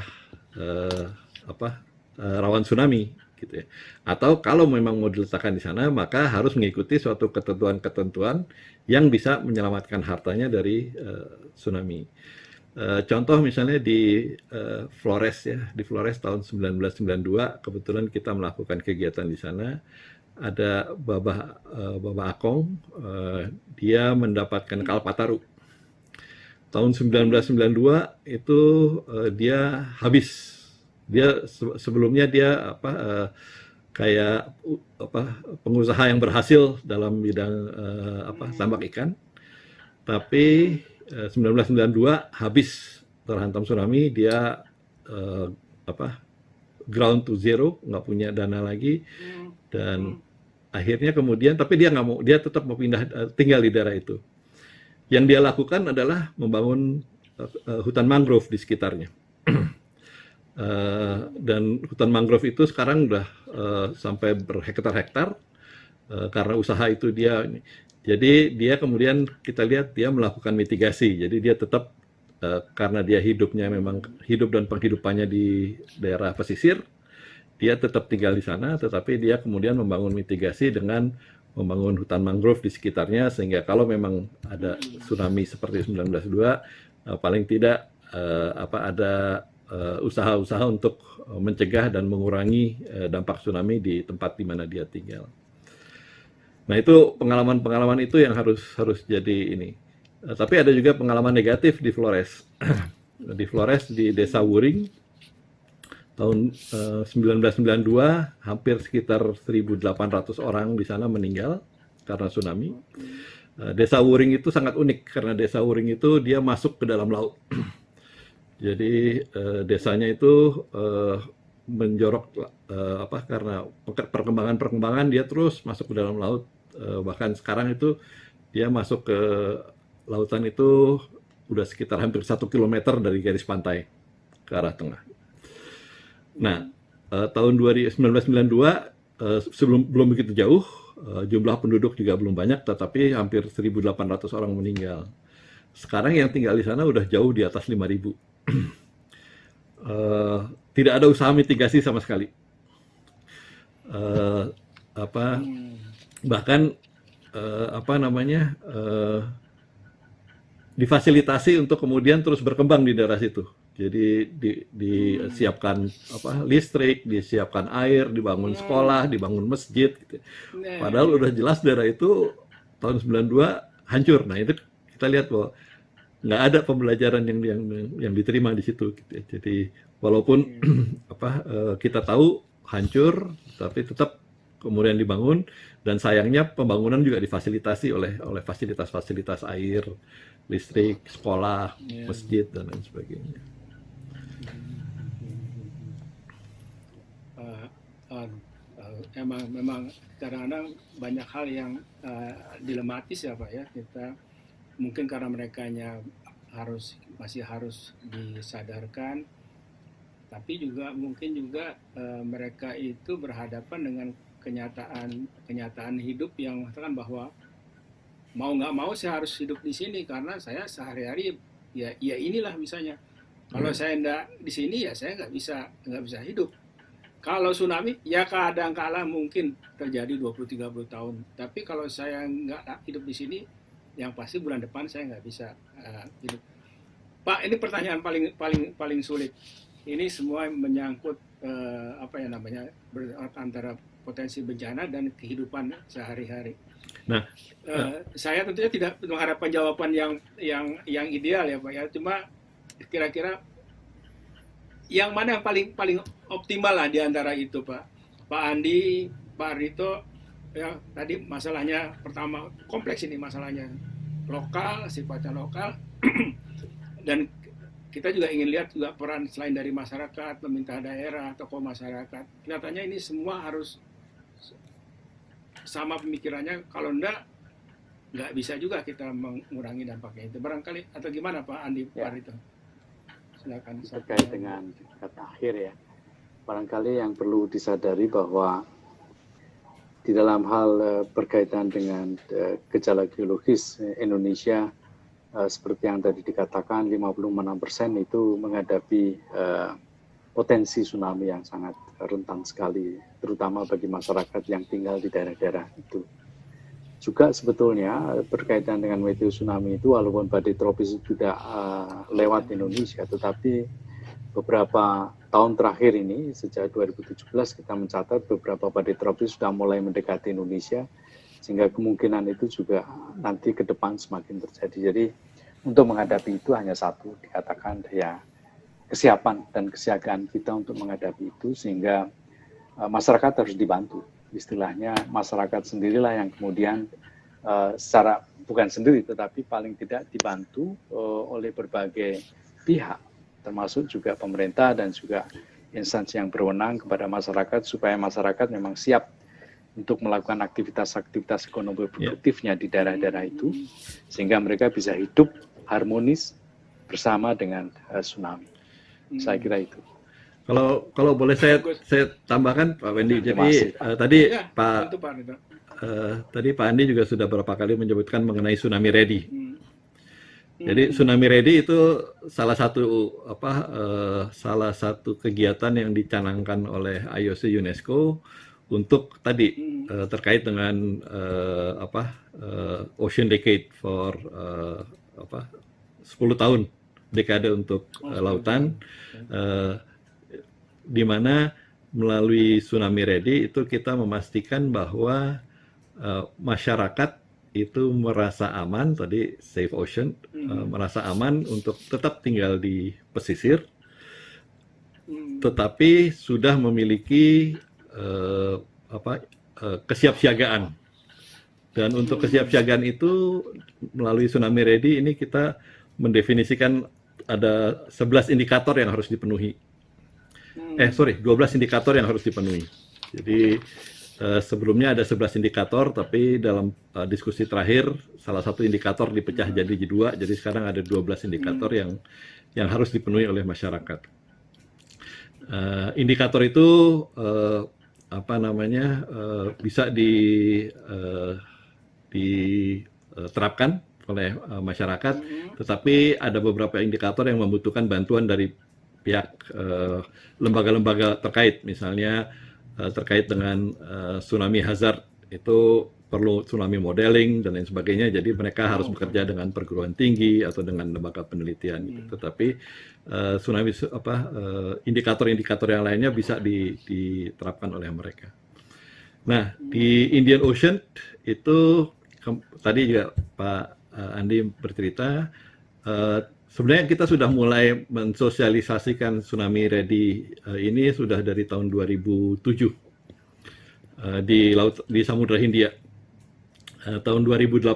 rawan tsunami gitu ya. Atau kalau memang mau diletakkan di sana, maka harus mengikuti suatu ketentuan-ketentuan yang bisa menyelamatkan hartanya dari tsunami. Contoh misalnya di Flores ya, di Flores tahun 1992 kebetulan kita melakukan kegiatan di sana. Ada Babah Akong, dia mendapatkan Kalpataru. Tahun 1992 itu dia habis. Dia sebelumnya dia kayak pengusaha yang berhasil dalam bidang tambak ikan. Tapi 1992 habis terhantam tsunami, dia ground to zero, nggak punya dana lagi, dan akhirnya kemudian, tapi dia nggak mau, dia tetap mau pindah tinggal di daerah itu. Yang dia lakukan adalah membangun hutan mangrove di sekitarnya. Dan hutan mangrove itu sekarang udah sampai berhektar-hektar karena usaha itu dia. Jadi dia kemudian kita lihat dia melakukan mitigasi. Jadi dia tetap karena dia hidupnya memang hidup dan penghidupannya di daerah pesisir, dia tetap tinggal di sana, tetapi dia kemudian membangun mitigasi dengan membangun hutan mangrove di sekitarnya, sehingga kalau memang ada tsunami seperti 1902, paling tidak ada usaha-usaha untuk mencegah dan mengurangi dampak tsunami di tempat di mana dia tinggal. Nah, itu pengalaman-pengalaman itu yang harus jadi ini. Tapi ada juga pengalaman negatif di Flores. Di Flores, di Desa Wuring, tahun 1992, hampir sekitar 1.800 orang di sana meninggal karena tsunami. Desa Wuring itu sangat unik, karena Desa Wuring itu dia masuk ke dalam laut. Jadi desanya itu menjorok karena perkembangan dia terus masuk ke dalam laut. Bahkan sekarang itu dia masuk ke lautan itu udah sekitar hampir 1 kilometer dari garis pantai ke arah tengah. Nah, tahun 1992 belum begitu jauh, jumlah penduduk juga belum banyak, tetapi hampir 1.800 orang meninggal. Sekarang yang tinggal di sana udah jauh di atas 5.000. Tidak ada usaha mitigasi sama sekali. Bahkan difasilitasi untuk kemudian terus berkembang di daerah situ. Jadi disiapkan listrik, disiapkan air, dibangun sekolah, dibangun masjid. Gitu. Padahal udah jelas daerah itu tahun 92 hancur. Nah, itu kita lihat bahwa nggak ada pembelajaran yang diterima di situ. Gitu. Jadi walaupun kita tahu hancur, tapi tetap kemudian dibangun, dan sayangnya pembangunan juga difasilitasi oleh fasilitas-fasilitas air, listrik, sekolah, masjid, dan lain sebagainya. Memang kadang-kadang banyak hal yang dilematis ya Pak ya, kita mungkin karena merekanya masih harus disadarkan, tapi juga mungkin juga mereka itu berhadapan dengan kenyataan hidup yang mengatakan bahwa mau nggak mau saya harus hidup di sini karena saya sehari-hari ya inilah misalnya. Kalau saya nggak di sini ya saya nggak bisa hidup. Kalau tsunami ya kadang-kala mungkin terjadi 20-30 tahun. Tapi kalau saya nggak hidup di sini, yang pasti bulan depan saya nggak bisa hidup. Pak, ini pertanyaan paling sulit. Ini semua menyangkut antara potensi bencana dan kehidupan sehari-hari. Nah, saya tentunya tidak mengharapkan jawaban yang ideal ya Pak ya. Cuma kira-kira yang mana yang paling optimal lah di antara itu Pak Andi, Pak Ardhito, ya tadi masalahnya pertama kompleks ini masalahnya lokal, sifatnya lokal, dan kita juga ingin lihat juga peran selain dari masyarakat, pemerintah daerah, tokoh masyarakat. Kelihatannya ini semua harus sama pemikirannya, kalau nggak bisa juga kita mengurangi dampaknya itu. Barangkali atau gimana Pak Andi, Pak Ardhito? Silakan. Terkait dengan kata akhir ya, barangkali yang perlu disadari bahwa di dalam hal berkaitan dengan gejala geologis Indonesia, seperti yang tadi dikatakan 56% itu menghadapi potensi tsunami yang sangat rentan sekali, terutama bagi masyarakat yang tinggal di daerah-daerah itu. Juga sebetulnya berkaitan dengan meteo tsunami itu, walaupun badai tropis sudah lewat Indonesia, tetapi beberapa tahun terakhir ini, sejak 2017 kita mencatat beberapa badai tropis sudah mulai mendekati Indonesia, sehingga kemungkinan itu juga nanti ke depan semakin terjadi. Jadi untuk menghadapi itu hanya satu, dikatakan ya kesiapan dan kesiagaan kita untuk menghadapi itu, sehingga masyarakat harus dibantu. Istilahnya masyarakat sendirilah yang kemudian secara bukan sendiri tetapi paling tidak dibantu oleh berbagai pihak, termasuk juga pemerintah dan juga instansi yang berwenang kepada masyarakat, supaya masyarakat memang siap untuk melakukan aktivitas-aktivitas ekonomi produktifnya di daerah-daerah itu, sehingga mereka bisa hidup harmonis bersama dengan tsunami. Saya kira itu. Kalau boleh saya tambahkan Pak Wendy. Jadi tadi Pak Andi juga sudah beberapa kali menyebutkan mengenai tsunami ready. Jadi Tsunami Ready itu salah satu kegiatan yang dicanangkan oleh IOC UNESCO untuk tadi terkait dengan Ocean Decade for 10 tahun dekade untuk lautan, di mana melalui Tsunami Ready itu kita memastikan bahwa masyarakat itu merasa aman, tadi safe ocean, merasa aman untuk tetap tinggal di pesisir, tetapi sudah memiliki kesiapsiagaan. Dan untuk kesiapsiagaan itu melalui Tsunami Ready ini kita mendefinisikan ada 11 indikator yang harus dipenuhi. 12 indikator yang harus dipenuhi. Jadi sebelumnya ada 11 indikator, tapi dalam diskusi terakhir salah satu indikator dipecah jadi 2, jadi sekarang ada 12 indikator yang harus dipenuhi oleh masyarakat. Indikator itu bisa diterapkan oleh masyarakat, tetapi ada beberapa indikator yang membutuhkan bantuan dari pihak lembaga-lembaga terkait, misalnya terkait dengan tsunami hazard, itu perlu tsunami modeling dan lain sebagainya, jadi mereka harus bekerja dengan perguruan tinggi atau dengan lembaga penelitian gitu. Tetapi tsunami indikator-indikator yang lainnya bisa diterapkan oleh mereka. Nah, di Indian Ocean itu tadi juga Pak Andi bercerita, sebenarnya kita sudah mulai mensosialisasikan Tsunami Ready ini sudah dari tahun 2007 di Samudra Hindia. Tahun 2018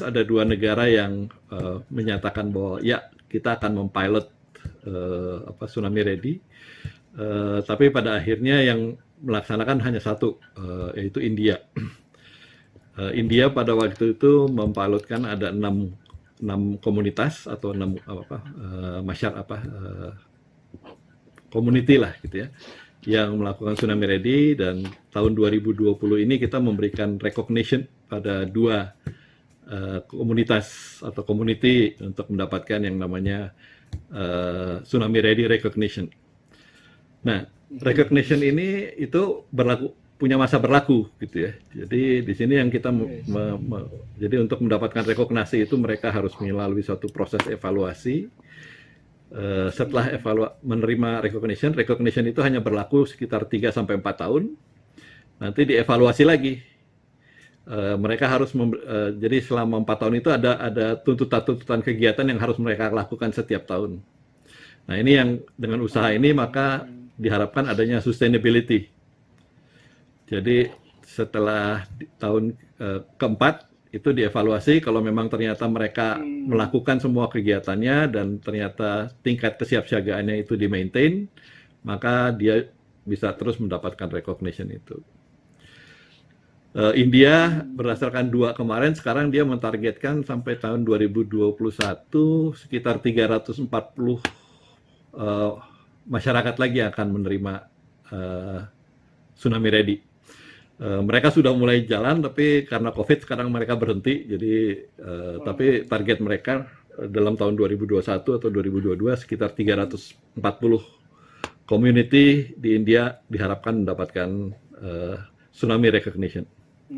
ada 2 negara yang menyatakan bahwa ya kita akan mempilot Tsunami Ready, tapi pada akhirnya yang melaksanakan hanya satu, yaitu India. India pada waktu itu mempilotkan ada 6 komunitas atau 6 community lah gitu ya, yang melakukan Tsunami Ready, dan tahun 2020 ini kita memberikan recognition pada 2 komunitas atau community untuk mendapatkan yang namanya Tsunami Ready Recognition. Nah, recognition ini itu punya masa berlaku gitu ya. Jadi di sini yang kita jadi untuk mendapatkan rekognisi itu mereka harus melalui suatu proses evaluasi. Setelah menerima recognition itu hanya berlaku sekitar 3-4 tahun. Nanti dievaluasi lagi. Mereka harus jadi selama 4 tahun itu ada tuntutan kegiatan yang harus mereka lakukan setiap tahun. Nah, ini yang dengan usaha ini maka diharapkan adanya sustainability. Jadi setelah tahun keempat itu dievaluasi, kalau memang ternyata mereka melakukan semua kegiatannya dan ternyata tingkat kesiapsiagaannya itu di-maintain, maka dia bisa terus mendapatkan recognition itu. India berdasarkan 2 kemarin, sekarang dia mentargetkan sampai tahun 2021 sekitar 340 masyarakat lagi yang akan menerima Tsunami Ready. Mereka sudah mulai jalan, tapi karena COVID sekarang mereka berhenti. Jadi, tapi target mereka dalam tahun 2021 atau 2022 sekitar 340 community di India diharapkan mendapatkan Tsunami Recognition,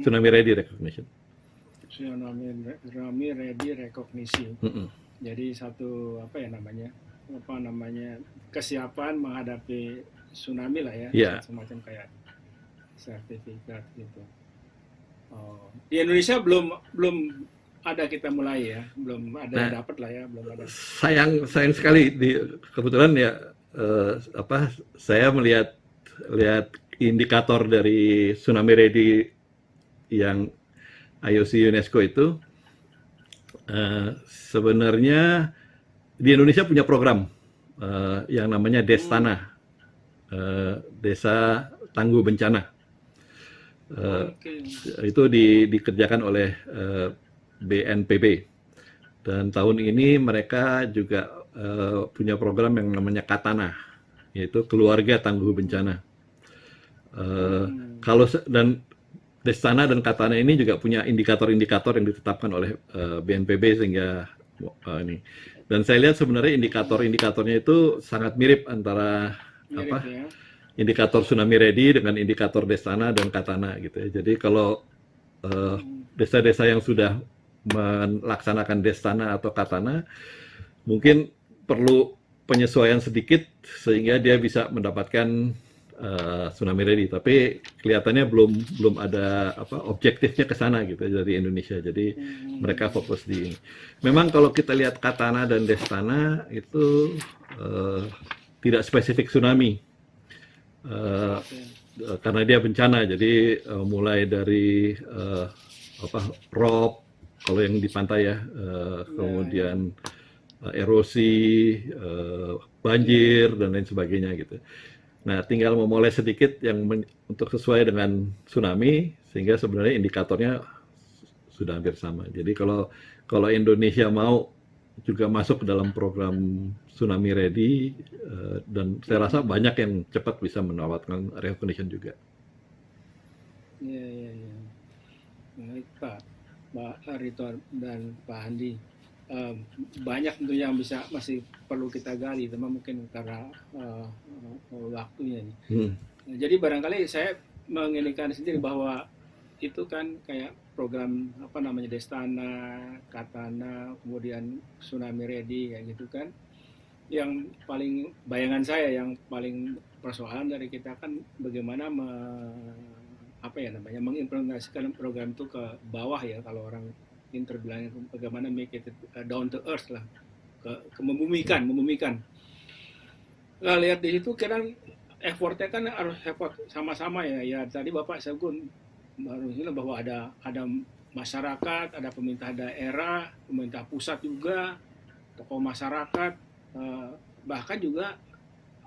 Tsunami Ready Recognition. Tsunami Ready Recognition. Jadi satu kesiapan menghadapi tsunami lah ya, semacam kayak sertifikat gitu. Di Indonesia belum ada, kita mulai ya, belum ada dapat lah ya, belum ada. Sayang sekali kebetulan ya saya melihat indikator dari Tsunami Ready yang IOC UNESCO itu sebenarnya di Indonesia punya program yang namanya Destana, Desa Tangguh Bencana. Itu dikerjakan oleh BNPB, dan tahun ini mereka juga punya program yang namanya Katana, yaitu Keluarga Tangguh Bencana. Dan Destana dan Katana ini juga punya indikator-indikator yang ditetapkan oleh BNPB, sehingga ini. Dan saya lihat sebenarnya indikator-indikatornya itu sangat mirip antara Mirip ya. indikator tsunami ready dengan indikator Destana dan Katana gitu ya. Jadi kalau desa-desa yang sudah melaksanakan Destana atau Katana mungkin perlu penyesuaian sedikit sehingga dia bisa mendapatkan tsunami ready, tapi kelihatannya belum ada objektifnya ke sana gitu dari Indonesia. Jadi mereka fokus di ini. Memang kalau kita lihat Katana dan Destana itu tidak spesifik tsunami karena dia bencana. Jadi mulai dari rob kalau yang di pantai ya, kemudian erosi, banjir dan lain sebagainya gitu. Nah, tinggal memulai sedikit yang untuk sesuai dengan tsunami, sehingga sebenarnya indikatornya sudah hampir sama. Jadi kalau Indonesia mau juga masuk ke dalam program tsunami ready, dan saya rasa banyak yang cepat bisa mendapatkan recognition juga. Iya. Baik Pak Rito dan Pak Andi. Banyak tentu yang masih perlu kita gali, teman mungkin karena waktunya nih. Jadi barangkali saya menginginkan sendiri bahwa itu kan kayak program Destana, Katana, kemudian tsunami ready kayak gitu kan. Yang paling bayangan saya yang paling persoalan dari kita kan bagaimana mengimplementasikan program itu ke bawah ya, kalau orang terbilang bagaimana make it down to earth lah, ke memumikan. Nah, lihat di situ kan effortnya kan harus effort sama-sama ya. Ya tadi Bapak Segun baru bilang bahwa ada masyarakat, ada pemerintah daerah, pemerintah pusat juga, tokoh masyarakat, bahkan juga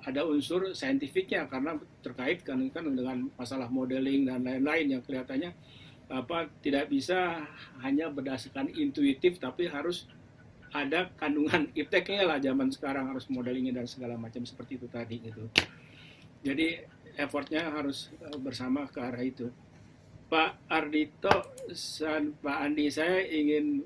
ada unsur saintifiknya karena terkait kan dengan masalah modeling dan lain-lain yang kelihatannya tidak bisa hanya berdasarkan intuitif, tapi harus ada kandungan ipteknya lah. Zaman sekarang harus modelingnya dan segala macam seperti itu tadi gitu. Jadi effortnya harus bersama ke arah itu. Pak Ardhito dan Pak Andi, saya ingin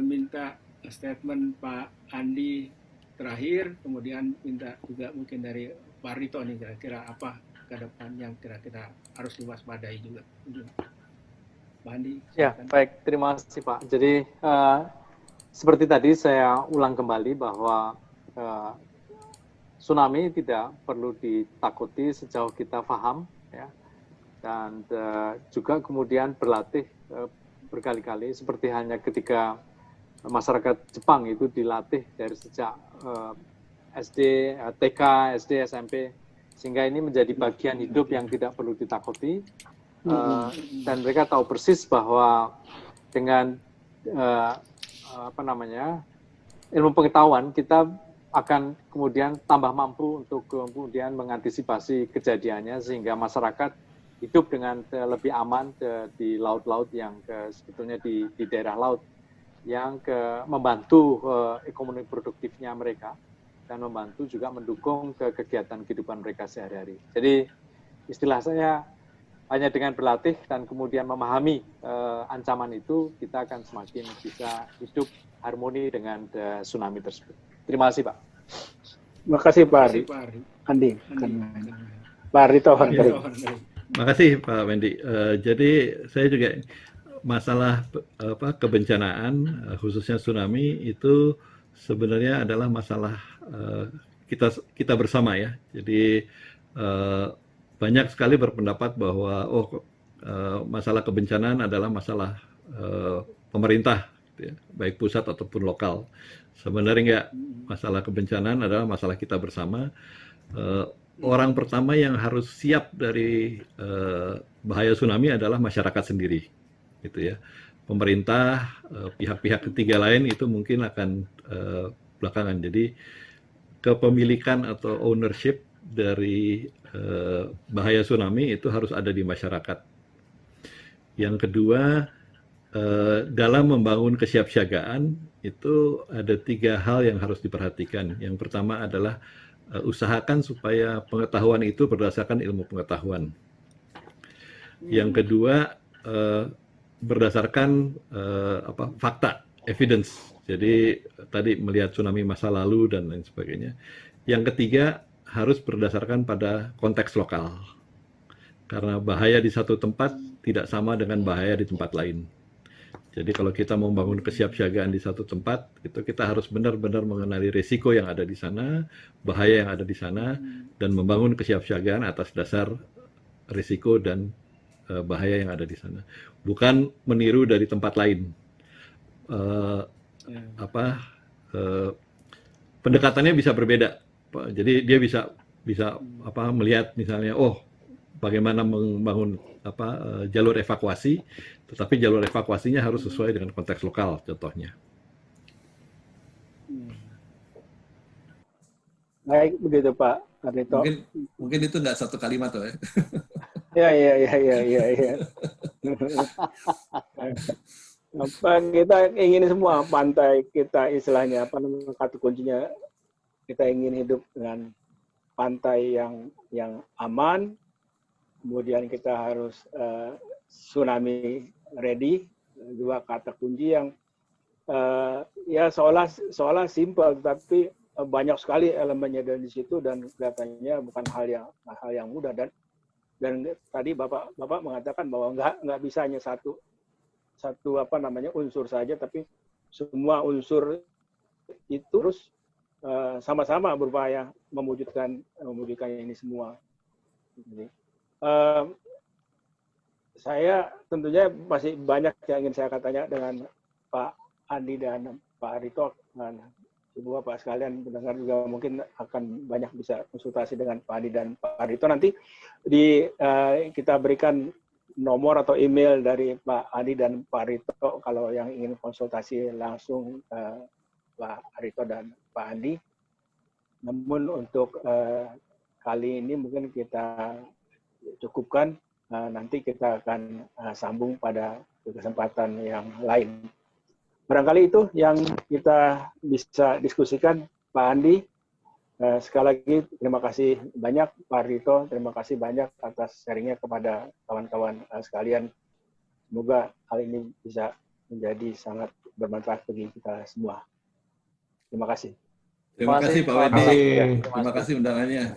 minta statement Pak Andi terakhir, kemudian minta juga mungkin dari Pak Ardhito nih, kira-kira apa ke depan yang kira-kira harus diwaspadai juga. Pak Andi. Ya, baik. Terima kasih Pak. Jadi seperti tadi saya ulang kembali bahwa tsunami tidak perlu ditakuti sejauh kita paham, ya. Dan juga kemudian berlatih berkali-kali, seperti halnya ketika masyarakat Jepang itu dilatih dari sejak SD, TK, SD, SMP, sehingga ini menjadi bagian hidup yang tidak perlu ditakuti. Dan mereka tahu persis bahwa dengan ilmu pengetahuan kita akan kemudian tambah mampu untuk kemudian mengantisipasi kejadiannya, sehingga masyarakat hidup dengan lebih aman di laut-laut yang sebetulnya di daerah laut, yang membantu ekonomi produktifnya mereka dan membantu juga mendukung kegiatan kehidupan mereka sehari-hari. Jadi istilah saya, hanya dengan berlatih dan kemudian memahami ancaman itu, kita akan semakin bisa hidup harmoni dengan tsunami tersebut. Terima kasih Pak. Terima kasih Pak Andi. Pak Ardhito. Terima kasih Pak Wendy. Jadi saya juga masalah kebencanaan, khususnya tsunami, itu sebenarnya adalah masalah kita bersama ya. Jadi banyak sekali berpendapat bahwa masalah kebencanaan adalah masalah pemerintah, gitu ya, baik pusat ataupun lokal. Sebenarnya enggak, masalah kebencanaan adalah masalah kita bersama. Orang pertama yang harus siap dari bahaya tsunami adalah masyarakat sendiri, gitu ya. Pemerintah, pihak-pihak ketiga lain itu mungkin akan belakangan. Jadi kepemilikan atau ownership dari bahaya tsunami itu harus ada di masyarakat. Yang kedua, dalam membangun kesiapsiagaan itu ada 3 hal yang harus diperhatikan. Yang pertama adalah usahakan supaya pengetahuan itu berdasarkan ilmu pengetahuan. Yang kedua, berdasarkan fakta. evidence. Jadi tadi melihat tsunami masa lalu dan lain sebagainya. Yang ketiga harus berdasarkan pada konteks lokal. Karena bahaya di satu tempat tidak sama dengan bahaya di tempat lain. Jadi kalau kita membangun kesiapsiagaan di satu tempat, itu kita harus benar-benar mengenali risiko yang ada di sana, bahaya yang ada di sana, dan membangun kesiapsiagaan atas dasar risiko dan bahaya yang ada di sana. Bukan meniru dari tempat lain. Pendekatannya bisa berbeda. Jadi dia bisa melihat misalnya, bagaimana membangun jalur evakuasi, tetapi jalur evakuasinya harus sesuai dengan konteks lokal, contohnya. Baik, begitu Pak Ardhito. Mungkin itu nggak satu kalimat tuh ya. Ya. Kita ingin semua pantai kita istilahnya kata kuncinya, kita ingin hidup dengan pantai yang aman. Kemudian kita harus tsunami ready, dua kata kunci yang ya seolah simpel, tapi banyak sekali elemennya dari situ dan kelihatannya bukan hal yang mudah. Dan tadi Bapak mengatakan bahwa nggak bisa hanya satu unsur saja, tapi semua unsur itu terus sama-sama berupaya mewujudkan ini semua. Jadi, saya tentunya masih banyak yang ingin saya tanya dengan Pak Andi dan Pak Ardhito. Ibu Bapak sekalian pendengar juga mungkin akan banyak bisa konsultasi dengan Pak Andi dan Pak Ardhito. Nanti kita berikan nomor atau email dari Pak Andi dan Pak Ardhito kalau yang ingin konsultasi langsung Pak Ardhito dan Pak Andi. Namun untuk kali ini mungkin kita cukupkan. Nanti kita akan sambung pada kesempatan yang lain. Barangkali itu yang kita bisa diskusikan, Pak Andi. Sekali lagi terima kasih banyak Pak Ardhito, terima kasih banyak atas sharingnya kepada kawan-kawan sekalian. Semoga hal ini bisa menjadi sangat bermanfaat bagi kita semua. Terima kasih. Terima kasih Pak Wendy. Terima kasih undangannya.